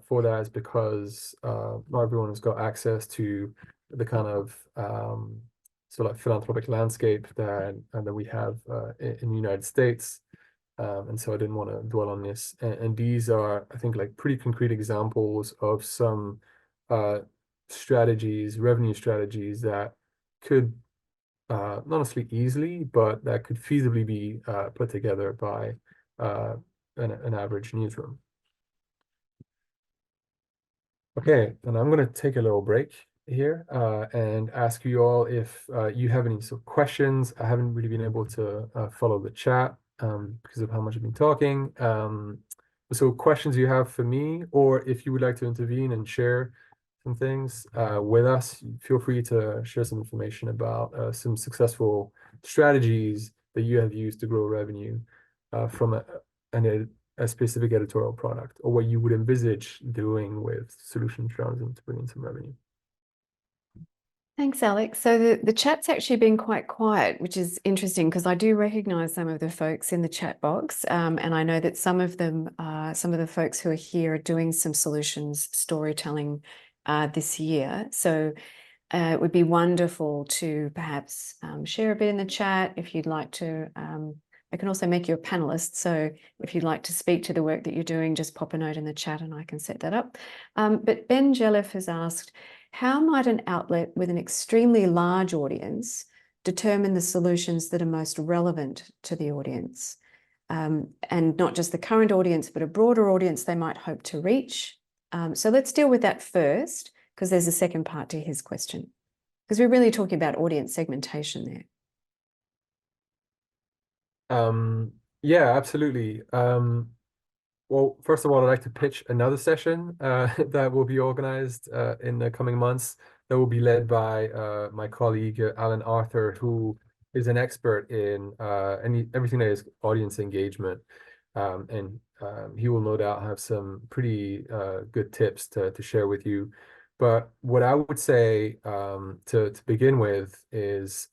for that is because not everyone has got access to the kind of philanthropic landscape that we have in the United States. And so I didn't want to dwell on this. And these are, I think, like pretty concrete examples of some revenue strategies that could not necessarily easily, but that could feasibly be put together by an average newsroom. Okay, and I'm going to take a little break here and ask you all if you have any sort of questions. I haven't really been able to follow the chat because of how much I've been talking. So questions you have for me, or if you would like to intervene and share some things with us, feel free to share some information about some successful strategies that you have used to grow revenue from a specific editorial product, or what you would envisage doing with solution journalism to bring in some revenue. Thanks, Alex. So the chat's actually been quite quiet, which is interesting because I do recognize some of the folks in the chat box. And I know that some of the folks who are here are doing some solutions storytelling this year. So it would be wonderful to perhaps share a bit in the chat if you'd like to. I can also make you a panelist. So if you'd like to speak to the work that you're doing, just pop a note in the chat and I can set that up. But Ben Jelliff has asked, how might an outlet with an extremely large audience determine the solutions that are most relevant to the audience. And not just the current audience, but a broader audience they might hope to reach. So let's deal with that first, because there's a second part to his question, because we're really talking about audience segmentation there. Yeah, absolutely. Well, first of all, I'd like to pitch another session that will be organized in the coming months that will be led by my colleague Alan Arthur, who is an expert in everything that is audience engagement. And he will no doubt have some pretty good tips to share with you. But what I would say to begin with is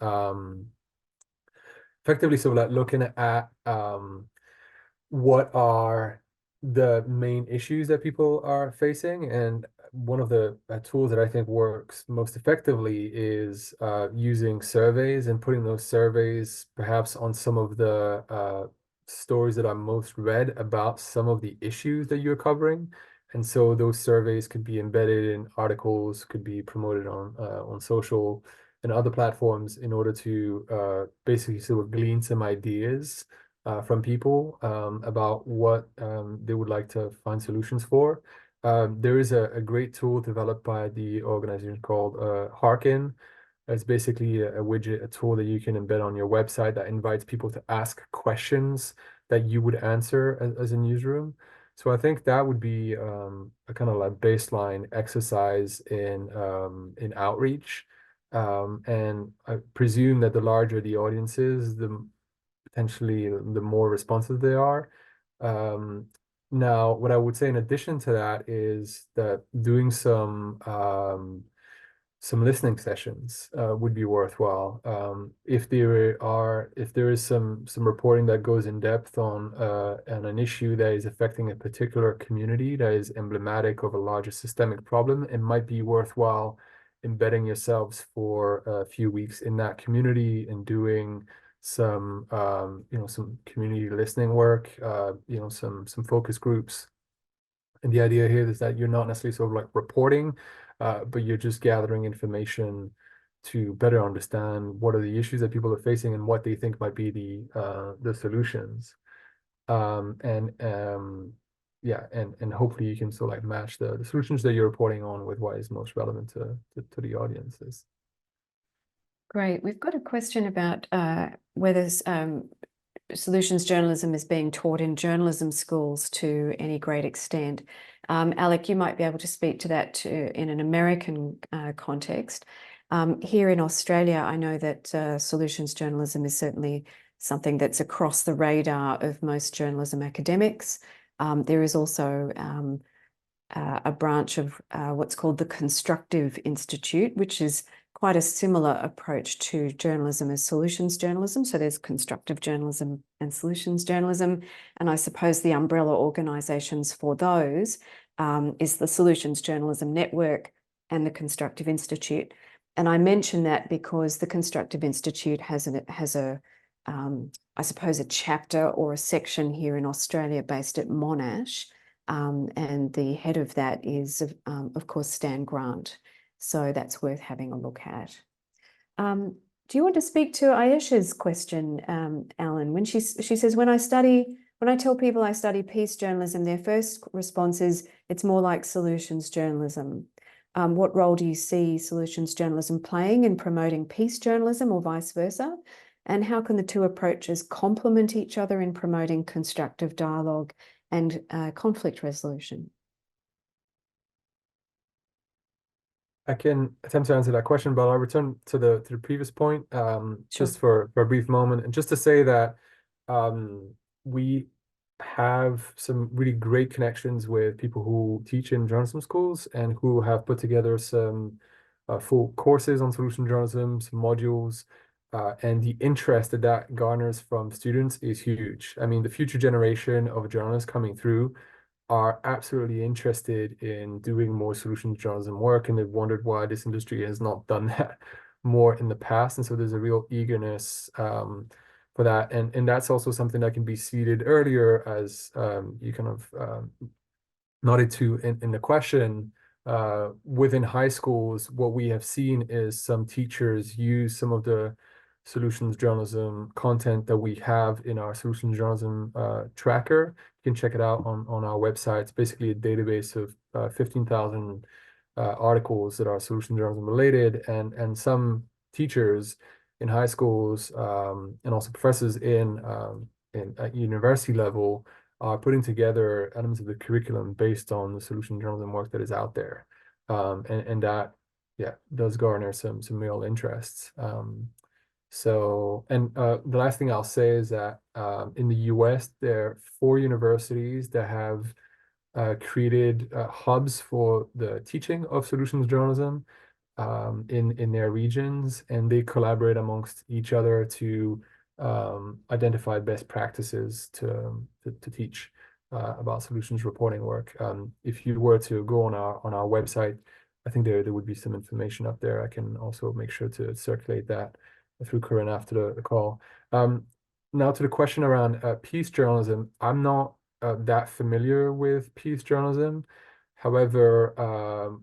effectively sort of like looking at what are the main issues that people are facing. And one of the tools that I think works most effectively is using surveys and putting those surveys perhaps on some of the stories that are most read about some of the issues that you're covering. And so those surveys could be embedded in articles, could be promoted on social and other platforms in order to basically sort of glean some ideas from people about what they would like to find solutions for. There is a great tool developed by the organization called Harkin. It's basically a widget, a tool that you can embed on your website that invites people to ask questions that you would answer as a newsroom. So I think that would be a kind of like baseline exercise in outreach. And I presume that the larger the audience is, the potentially the more responsive they are. Now, what I would say in addition to that is that doing some listening sessions would be worthwhile. If there is some reporting that goes in depth on an issue that is affecting a particular community that is emblematic of a larger systemic problem, it might be worthwhile embedding yourselves for a few weeks in that community and doing some some community listening work, some focus groups. And the idea here is that you're not necessarily sort of like reporting, but you're just gathering information to better understand what are the issues that people are facing and what they think might be the solutions. And yeah, and hopefully you can sort of like match the solutions that you're reporting on with what is most relevant to the audiences. Great. We've got a question about whether solutions journalism is being taught in journalism schools to any great extent. Alec, you might be able to speak to that in an American context. Here in Australia, I know that solutions journalism is certainly something that's across the radar of most journalism academics. There is also a branch of what's called the Constructive Institute, which is quite a similar approach to journalism as solutions journalism. So there's constructive journalism and solutions journalism. And I suppose the umbrella organisations for those is the Solutions Journalism Network and the Constructive Institute. And I mention that because the Constructive Institute has I suppose, a chapter or a section here in Australia based at Monash. And the head of that is, of course, Stan Grant. So that's worth having a look at. Do you want to speak to Ayesha's question, Alan? When she says, when I tell people I study peace journalism, their first response is, it's more like solutions journalism. What role do you see solutions journalism playing in promoting peace journalism or vice versa? And how can the two approaches complement each other in promoting constructive dialogue and conflict resolution? I can attempt to answer that question, but I'll return to the previous point Sure. just for a brief moment, and just to say that we have some really great connections with people who teach in journalism schools and who have put together some full courses on solution journalism, some modules, and the interest that that garners from students is huge. I mean, the future generation of journalists coming through are absolutely interested in doing more solutions journalism work, and they've wondered why this industry has not done that more in the past. And so there's a real eagerness for that. And that's also something that can be seeded earlier, as you kind of nodded to in the question. Within high schools, what we have seen is some teachers use some of the solutions journalism content that we have in our solutions journalism tracker. You can check it out on our website. It's basically a database of 15,000 articles that are solution journalism related, and some teachers in high schools and also professors in at university level are putting together elements of the curriculum based on the solution journalism work that is out there, and that does garner some real interests. So, and the last thing I'll say is that in the US, there are 4 universities that have created hubs for the teaching of solutions journalism in their regions, and they collaborate amongst each other to identify best practices to teach about solutions reporting work. If you were to go on our website, I think there would be some information up there. I can also make sure to circulate that through Corinne after the call. Now to the question around peace journalism, I'm not that familiar with peace journalism. However,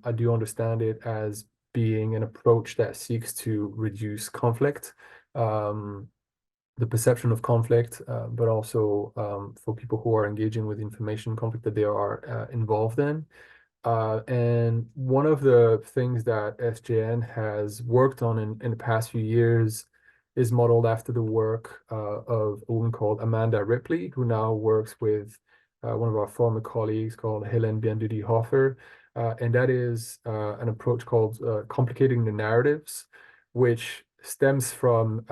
I do understand it as being an approach that seeks to reduce conflict, the perception of conflict, but also for people who are engaging with information conflict that they are involved in. And one of the things that SJN has worked on in the past few years is modeled after the work of a woman called Amanda Ripley, who now works with one of our former colleagues called Helen Biandudi Hofer. And that is an approach called complicating the narratives, which stems from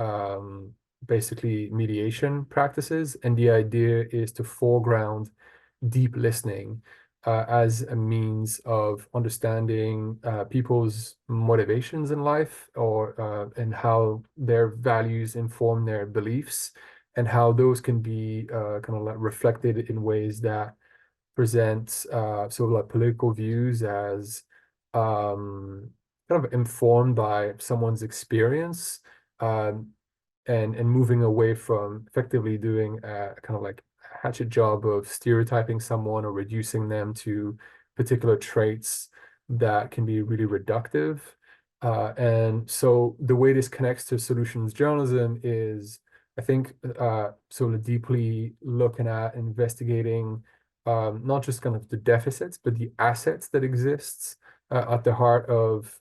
basically mediation practices. And the idea is to foreground deep listening as a means of understanding people's motivations in life, or and how their values inform their beliefs, and how those can be kind of like reflected in ways that present sort of like political views as kind of informed by someone's experience, and moving away from effectively doing a kind of like hatchet job of stereotyping someone or reducing them to particular traits that can be really reductive. And so the way this connects to solutions journalism is, I think, sort of deeply looking at investigating not just kind of the deficits, but the assets that exists at the heart of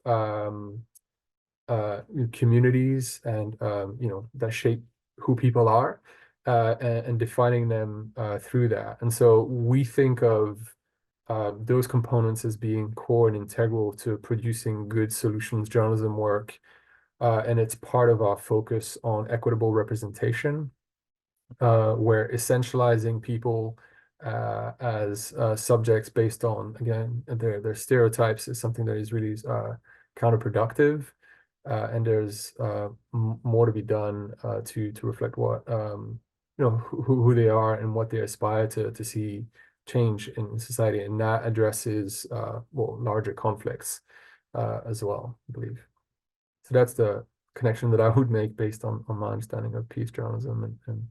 communities, and that shape who people are, and defining them through that. And so we think of those components as being core and integral to producing good solutions journalism work. And it's part of our focus on equitable representation, where essentializing people as subjects based on, again, their stereotypes is something that is really counterproductive. And there's more to be done to reflect what who they are and what they aspire to see change in society, and that addresses larger conflicts as well, I believe. So that's the connection that I would make based on my understanding of peace journalism and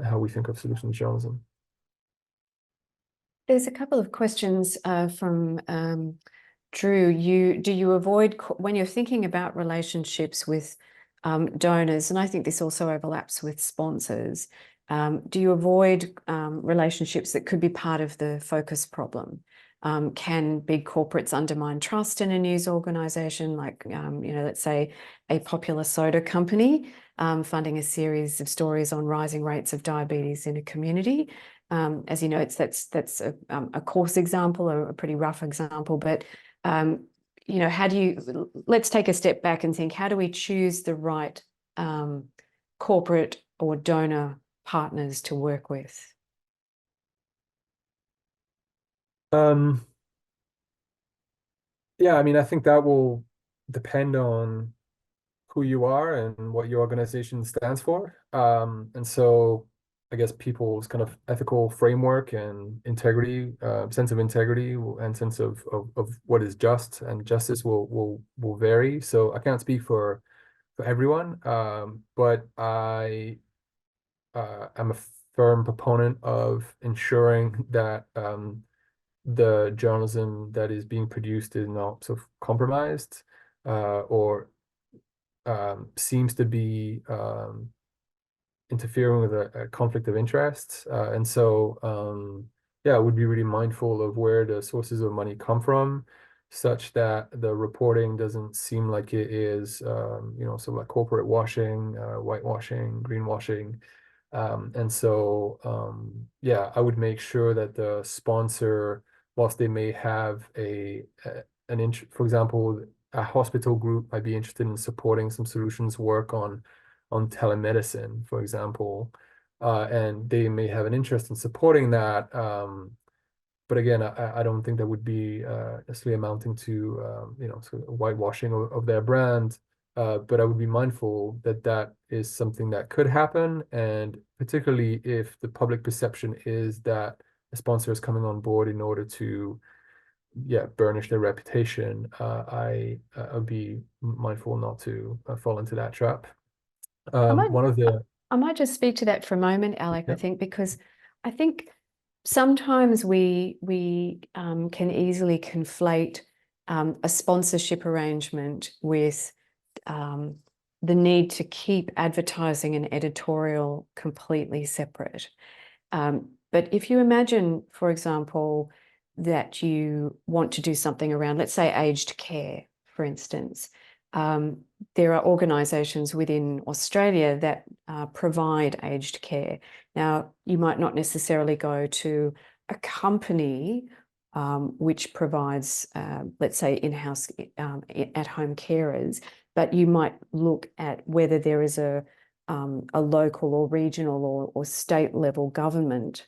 how we think of solutions journalism. There's a couple of questions from Drew. Do you avoid, when you're thinking about relationships with donors, and I think this also overlaps with sponsors, do you avoid relationships that could be part of the focus problem? Can big corporates undermine trust in a news organization, like, let's say a popular soda company funding a series of stories on rising rates of diabetes in a community? As you know, that's a coarse example, or a pretty rough example, but how do you, let's take a step back and think, how do we choose the right corporate or donor partners to work with? Yeah, I mean, I think that will depend on who you are and what your organization stands for. And so I guess people's kind of ethical framework and integrity, sense of integrity and sense of what is just and justice will vary. So I can't speak for everyone, but I am a firm proponent of ensuring that the journalism that is being produced is not sort of compromised or seems to be interfering with a conflict of interest. And so, yeah, I would be really mindful of where the sources of money come from, such that the reporting doesn't seem like it is, sort of like corporate washing, whitewashing, greenwashing. And so, yeah, I would make sure that the sponsor, whilst they may have for example, a hospital group might be interested in supporting some solutions work on telemedicine, for example, and they may have an interest in supporting that. But again, I don't think that would be necessarily amounting to sort of whitewashing of their brand. But I would be mindful that that is something that could happen, and particularly if the public perception is that a sponsor is coming on board in order to, yeah, burnish their reputation. I would be mindful not to fall into that trap. I might, One of the I might just speak to that for a moment, Alec, I Yeah. think, because I think sometimes we can easily conflate a sponsorship arrangement with the need to keep advertising and editorial completely separate. But if you imagine, for example, that you want to do something around, let's say, aged care, for instance, there are organisations within Australia that provide aged care. Now, you might not necessarily go to a company which provides, let's say, in-house at-home carers, but you might look at whether there is a local or regional or state level government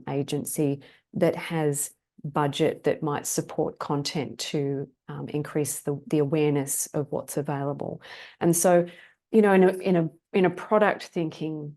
agency that has budget that might support content to increase the awareness of what's available. And so, you know, in a product thinking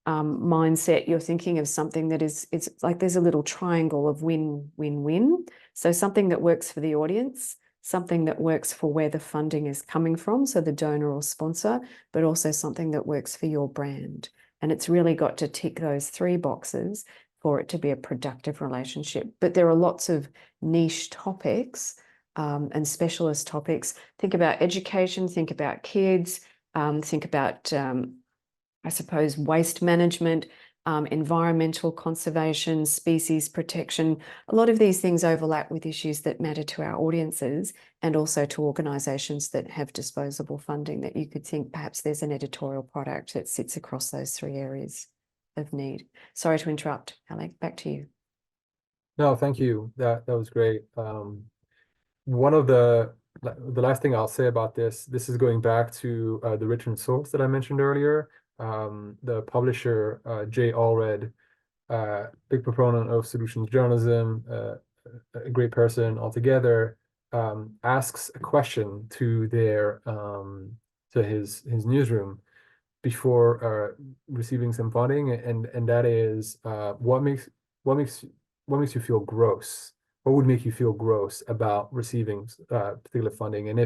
mindset, you're thinking of something that it's like there's a little triangle of win, win, win. So something that works for the audience, something that works for where the funding is coming from, so the donor or sponsor, but also something that works for your brand. And it's really got to tick those three boxes for it to be a productive relationship. But there are lots of niche topics and specialist topics. Think about education, think about kids, think about, I suppose, waste management, environmental conservation, species protection. A lot of these things overlap with issues that matter to our audiences and also to organisations that have disposable funding, that you could think perhaps there's an editorial product that sits across those three areas of need. Sorry to interrupt, Alec, back to you. No, thank you. That was great. One of the last thing I'll say about this is going back to the written source that I mentioned earlier. The publisher, Jay Allred, big proponent of solutions journalism, a great person altogether, asks a question to his newsroom before receiving some funding, and that is what makes you feel gross? What would make you feel gross about receiving particular funding? And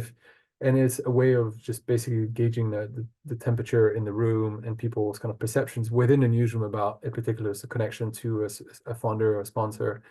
it's a way of just basically gauging the temperature in the room and people's kind of perceptions within the newsroom about a particular connection to a funder or a sponsor,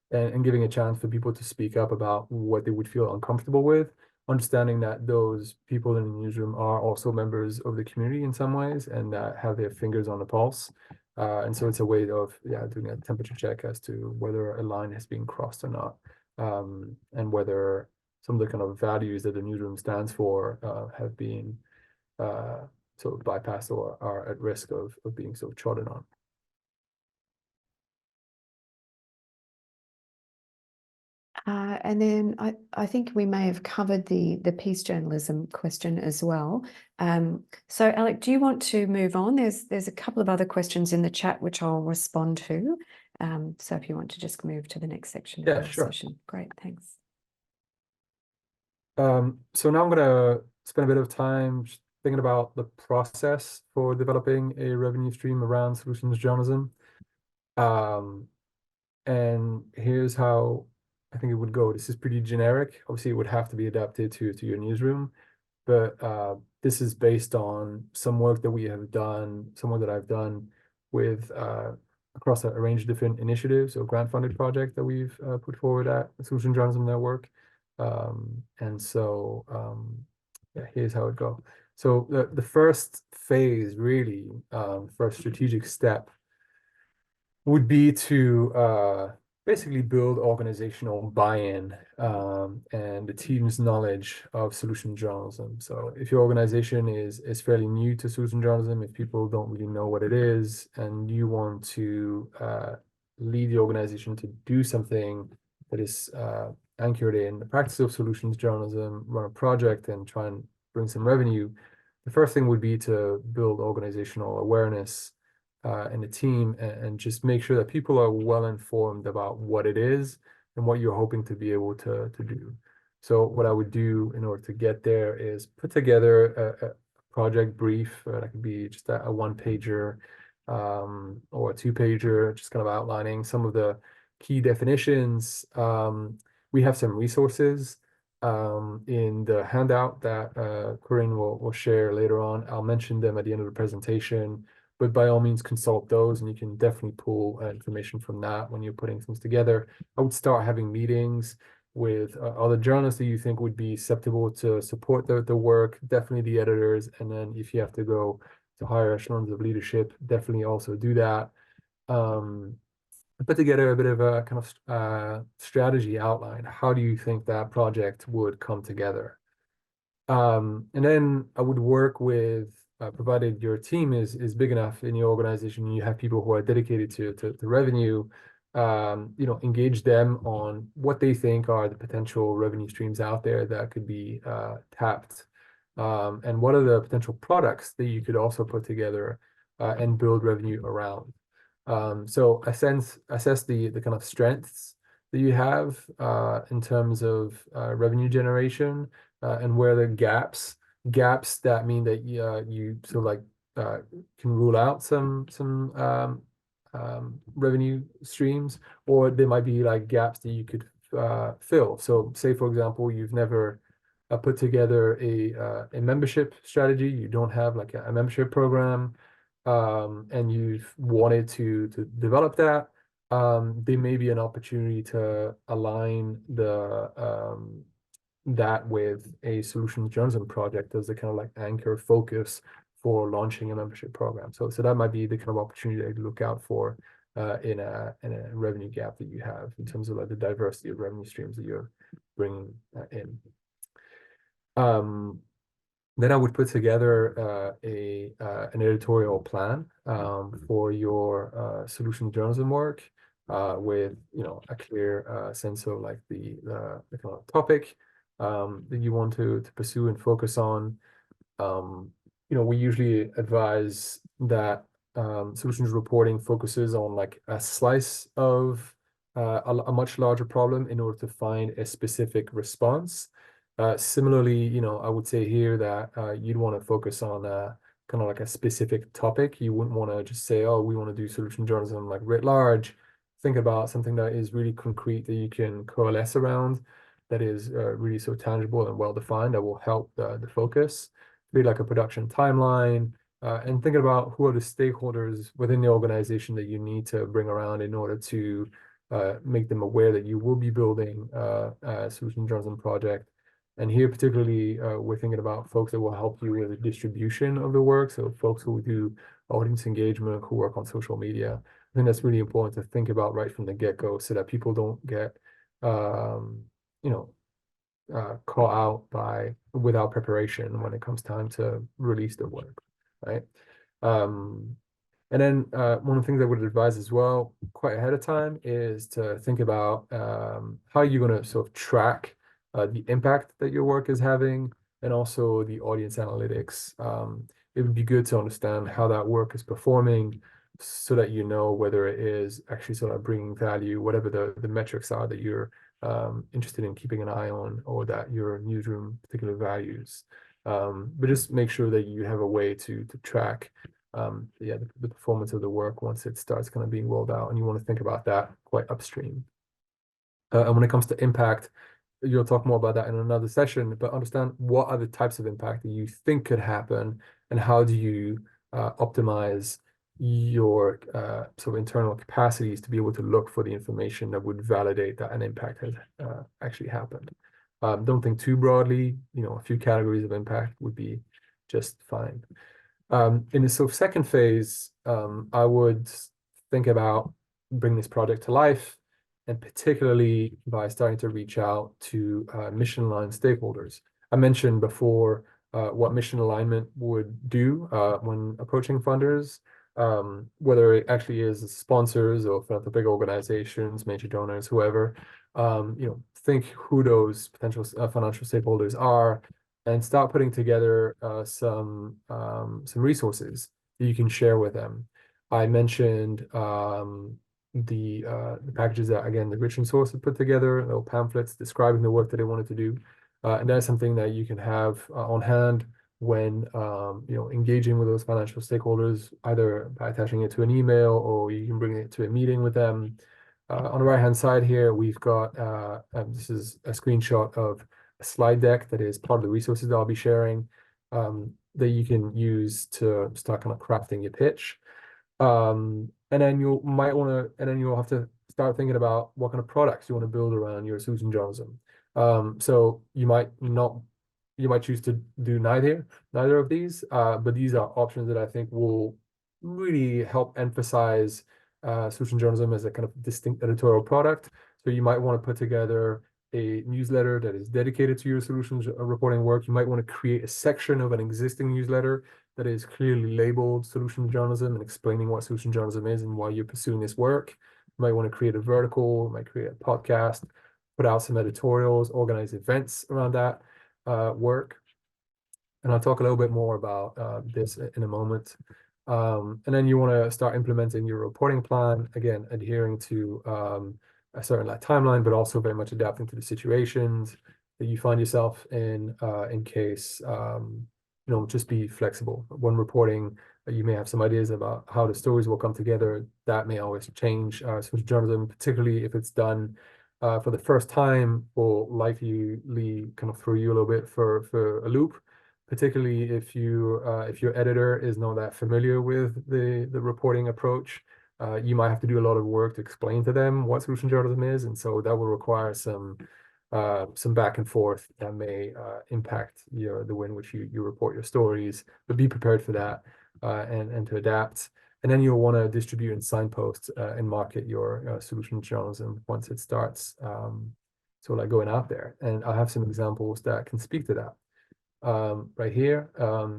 and giving a chance for people to speak up about what they would feel uncomfortable with, understanding that those people in the newsroom are also members of the community in some ways and have their fingers on the pulse. And so it's a way of, yeah, doing a temperature check as to whether a line has been crossed or not, and whether some of the kind of values that the newsroom stands for have been sort of bypassed or are at risk of being sort of trodden on. And then I think we may have covered the peace journalism question as well. So Alec, do you want to move on? There's a couple of other questions in the chat which I'll respond to. So if you want to just move to the next section Yeah, of the sure. session. Great, thanks. So now I'm gonna spend a bit of time thinking about the process for developing a revenue stream around solutions journalism. And here's how I think it would go. This is pretty generic. Obviously, it would have to be adapted to your newsroom, but this is based on some work that we have done, some work that I've done with across a range of different initiatives or grant-funded projects that we've put forward at the Solution Journalism Network. And so, yeah, here's how it goes. So the first phase, really, first strategic step would be to basically build organizational buy-in and the team's knowledge of solution journalism. So if your organization is fairly new to solution journalism, if people don't really know what it is, and you want to lead the organization to do something that is anchored in the practice of solutions journalism, run a project and try and bring some revenue, the first thing would be to build organizational awareness in the team and just make sure that people are well informed about what it is and what you're hoping to be able to do. So what I would do in order to get there is put together a project brief. That could be just a one-pager or a two-pager, just kind of outlining some of the key definitions. We have some resources in the handout that Corinne will share later on. I'll mention them at the end of the presentation, but by all means consult those, and you can definitely pull information from that when you're putting things together. I would start having meetings with other journalists that you think would be susceptible to support the work, definitely the editors, and then if you have to go to higher echelons of leadership, definitely also do that. Put together a bit of a kind of strategy outline. How do you think that project would come together? And then I would work with, provided your team is big enough in your organization, and you have people who are dedicated to revenue, engage them on what they think are the potential revenue streams out there that could be tapped, and what are the potential products that you could also put together and build revenue around. So assess the kind of strengths that you have in terms of revenue generation, and where the gaps that mean that you sort of like can rule out some revenue streams, or there might be like gaps that you could fill. So say, for example, you've never put together a membership strategy. You don't have like a membership program, and you've wanted to develop that. There may be an opportunity to align that with a solutions journalism project as a kind of like anchor focus for launching a membership program. So that might be the kind of opportunity that you look out for in a revenue gap that you have in terms of like the diversity of revenue streams that you're bringing in. Then I would put together an editorial plan for your solution journalism work with a clear sense of like the kind of topic that you want to pursue and focus on. We usually advise that solutions reporting focuses on like a slice of a much larger problem in order to find a specific response. Similarly, I would say here that you'd want to focus on kind of like a specific topic. You wouldn't want to just say, oh, we want to do solution journalism like writ large. Think about something that is really concrete that you can coalesce around, that is really so tangible and well defined, that will help the focus. Be like a production timeline, and thinking about who are the stakeholders within the organization that you need to bring around in order to make them aware that you will be building a solution journalism project. And here particularly, we're thinking about folks that will help you with the distribution of the work. So folks who do audience engagement, who work on social media. I think that's really important to think about right from the get-go, so that people don't get caught out without preparation when it comes time to release the work, right? And then one of the things I would advise as well, quite ahead of time, is to think about how you're going to sort of track the impact that your work is having, and also the audience analytics. It would be good to understand how that work is performing, so that you know whether it is actually sort of bringing value, whatever the metrics are that you're interested in keeping an eye on, or that your newsroom particular values. But just make sure that you have a way to track the performance of the work once it starts kind of being rolled out, and you want to think about that quite upstream. And when it comes to impact, you'll talk more about that in another session, but understand what are the types of impact that you think could happen, and how do you optimize your sort of internal capacities to be able to look for the information that would validate that an impact has actually happened. Don't think too broadly. A few categories of impact would be just fine. In the sort of second phase, I would think about bringing this project to life, and particularly by starting to reach out to mission aligned stakeholders. I mentioned before what mission alignment would do when approaching funders, whether it actually is sponsors or philanthropic organizations, major donors, whoever. Think who those potential financial stakeholders are, and start putting together some resources that you can share with them. I mentioned the packages that, again, the Rich and Source have put together, little pamphlets describing the work that they wanted to do, and that's something that you can have on hand when engaging with those financial stakeholders, either by attaching it to an email or you can bring it to a meeting with them. On the right-hand side here, we've got this is a screenshot of a slide deck that is part of the resources that I'll be sharing, that you can use to start kind of crafting your pitch. And then you'll have to start thinking about what kind of products you want to build around your solution journalism. So you might choose to do neither of these, but these are options that I think will really help emphasize solution journalism as a kind of distinct editorial product. So you might want to put together a newsletter that is dedicated to your solutions reporting work. You might want to create a section of an existing newsletter that is clearly labeled solution journalism and explaining what solution journalism is and why you're pursuing this work. You might want to create a vertical, you might create a podcast, put out some editorials, organize events around that work. And I'll talk a little bit more about this in a moment. And then you want to start implementing your reporting plan, again, adhering to a certain timeline, but also very much adapting to the situations that you find yourself in case, just be flexible. When reporting, you may have some ideas about how the stories will come together. That may always change. Social journalism, particularly if it's done for the first time, will likely kind of throw you a little bit for a loop, particularly if your editor is not that familiar with the reporting approach. You might have to do a lot of work to explain to them what solution journalism is, and so that will require some back and forth that may impact the way in which you report your stories. But be prepared for that and to adapt. And then you'll want to distribute and signpost and market your solution journalism once it starts going out there. And I'll have some examples that can speak to that. Right here.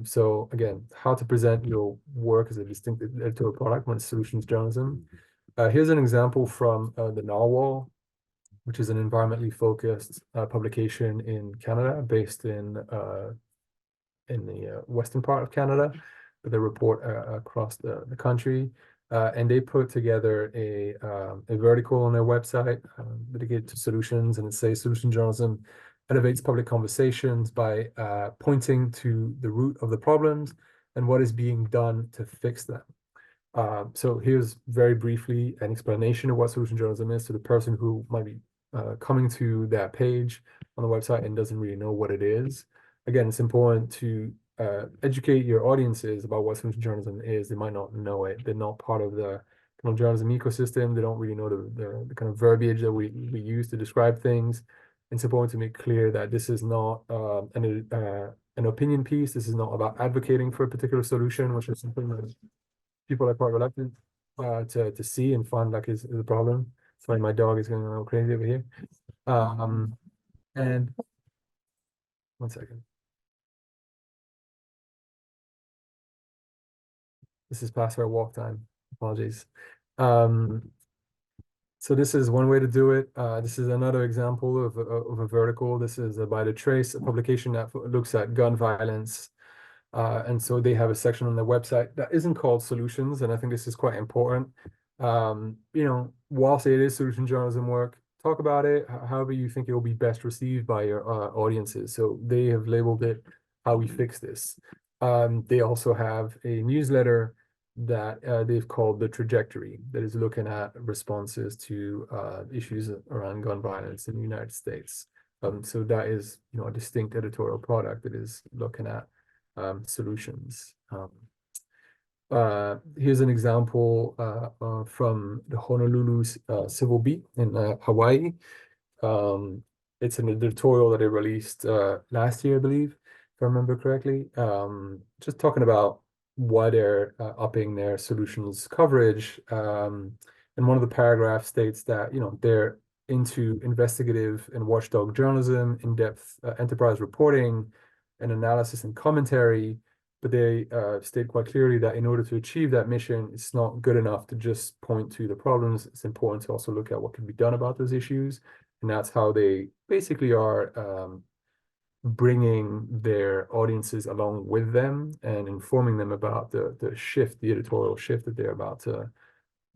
So again, how to present your work as a distinct editorial product when it's solutions journalism. Here's an example from the Narwhal, which is an environmentally focused publication in Canada, based in the western part of Canada, but they report across the country. And they put together a vertical on their website dedicated to solutions, and it says solution journalism elevates public conversations by pointing to the root of the problems and what is being done to fix them. So here's very briefly an explanation of what solution journalism is to the person who might be coming to that page on the website and doesn't really know what it is. Again, it's important to educate your audiences about what solution journalism is. They might not know it. They're not part of the kind of journalism ecosystem. They don't really know the kind of verbiage that we use to describe things. It's important to make clear that this is not an opinion piece. This is not about advocating for a particular solution, which is something that people are quite reluctant to see and find is a problem. Sorry, my dog is going a little crazy over here. And one second. This is past our walk time. Apologies. So this is one way to do it. This is another example of a vertical. This is By the Trace, a publication that looks at gun violence. And so they have a section on their website that isn't called solutions, and I think this is quite important. Whilst it is solution journalism work, talk about it however you think it will be best received by your audiences. So they have labeled it How We Fix This. They also have a newsletter that they've called The Trajectory, that is looking at responses to issues around gun violence in the United States. So that is, a distinct editorial product that is looking at solutions. Here's an example from the Honolulu Civil Beat in Hawaii. It's an editorial that they released last year, I believe. if I remember correctly. Just talking about why they're upping their solutions coverage. And one of the paragraphs states that, they're into investigative and watchdog journalism, in-depth enterprise reporting, and analysis and commentary. But they state quite clearly that in order to achieve that mission, it's not good enough to just point to the problems. It's important to also look at what can be done about those issues. And that's how they basically are bringing their audiences along with them and informing them about the editorial shift that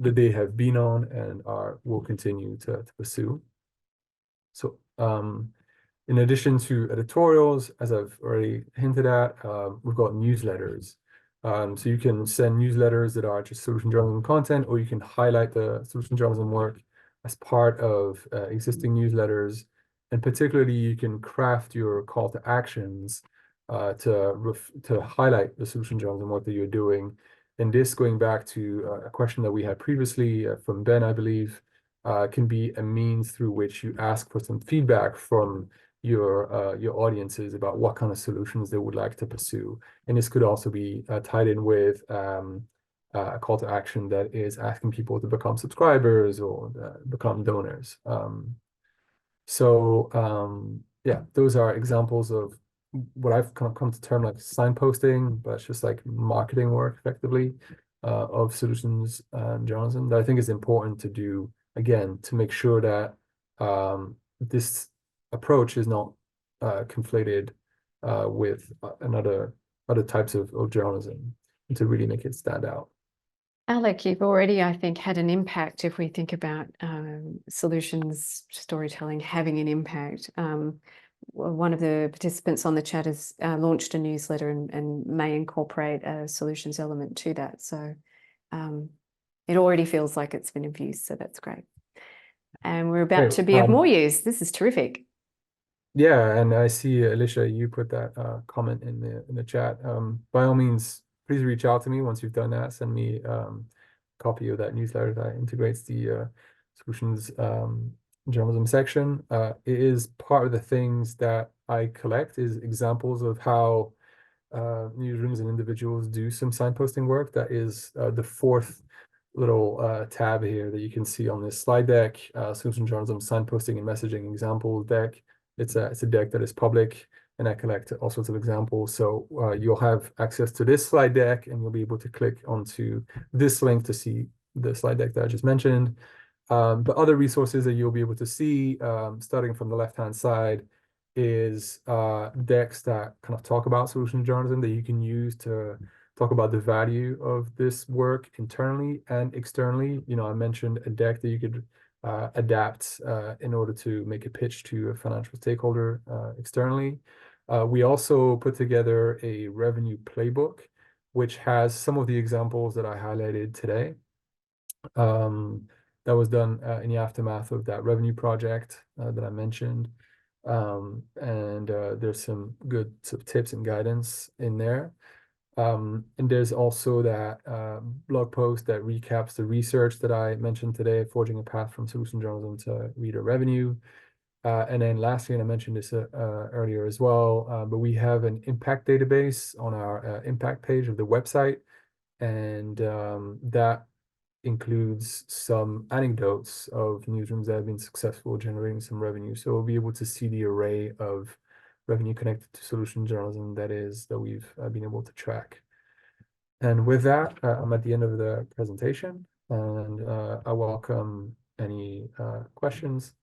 that they have been on and will continue to pursue. So in addition to editorials, as I've already hinted at, we've got newsletters. So you can send newsletters that are just solution journalism content, or you can highlight the solution journalism work as part of existing newsletters. And particularly, you can craft your call to actions to highlight the solution journalism work that you're doing. And this, going back to a question that we had previously from Ben, I believe, can be a means through which you ask for some feedback from your audiences about what kind of solutions they would like to pursue. And this could also be tied in with a call to action that is asking people to become subscribers or become donors. Yeah, those are examples of what I've kind of come to term like signposting, but it's just like marketing work effectively of solutions journalism that I think is important to do, again, to make sure that this approach is not conflated with other types of journalism, and to really make it stand out. Alec, you've already, I think, had an impact if we think about solutions storytelling having an impact. One of the participants on the chat has launched a newsletter and may incorporate a solutions element to that. So it already feels like it's been of use, so that's great. And we're about to be of more use. This is terrific. Yeah, and I see, Alicia, you put that comment in the chat. By all means, please reach out to me once you've done that. Send me a copy of that newsletter that integrates the solutions journalism section. It is part of the things that I collect is examples of how newsrooms and individuals do some signposting work. That is the fourth little tab here that you can see on this slide deck, solution journalism signposting and messaging example deck. It's a deck that is public, and I collect all sorts of examples. So you'll have access to this slide deck, and you'll be able to click onto this link to see the slide deck that I just mentioned. But other resources that you'll be able to see, starting from the left-hand side, is decks that kind of talk about solution journalism that you can use to talk about the value of this work internally and externally. I mentioned a deck that you could adapt in order to make a pitch to a financial stakeholder externally. We also put together a revenue playbook, which has some of the examples that I highlighted today. That was done in the aftermath of that revenue project that I mentioned. And there's some good sort of tips and guidance in there. And there's also that blog post that recaps the research that I mentioned today, Forging a Path from Solution Journalism to Reader Revenue. And then lastly, and I mentioned this earlier as well, but we have an impact database on our impact page of the website. And that includes some anecdotes of newsrooms that have been successful generating some revenue. So we'll be able to see the array of revenue connected to solution journalism that we've been able to track. And with that, I'm at the end of the presentation, and I welcome any questions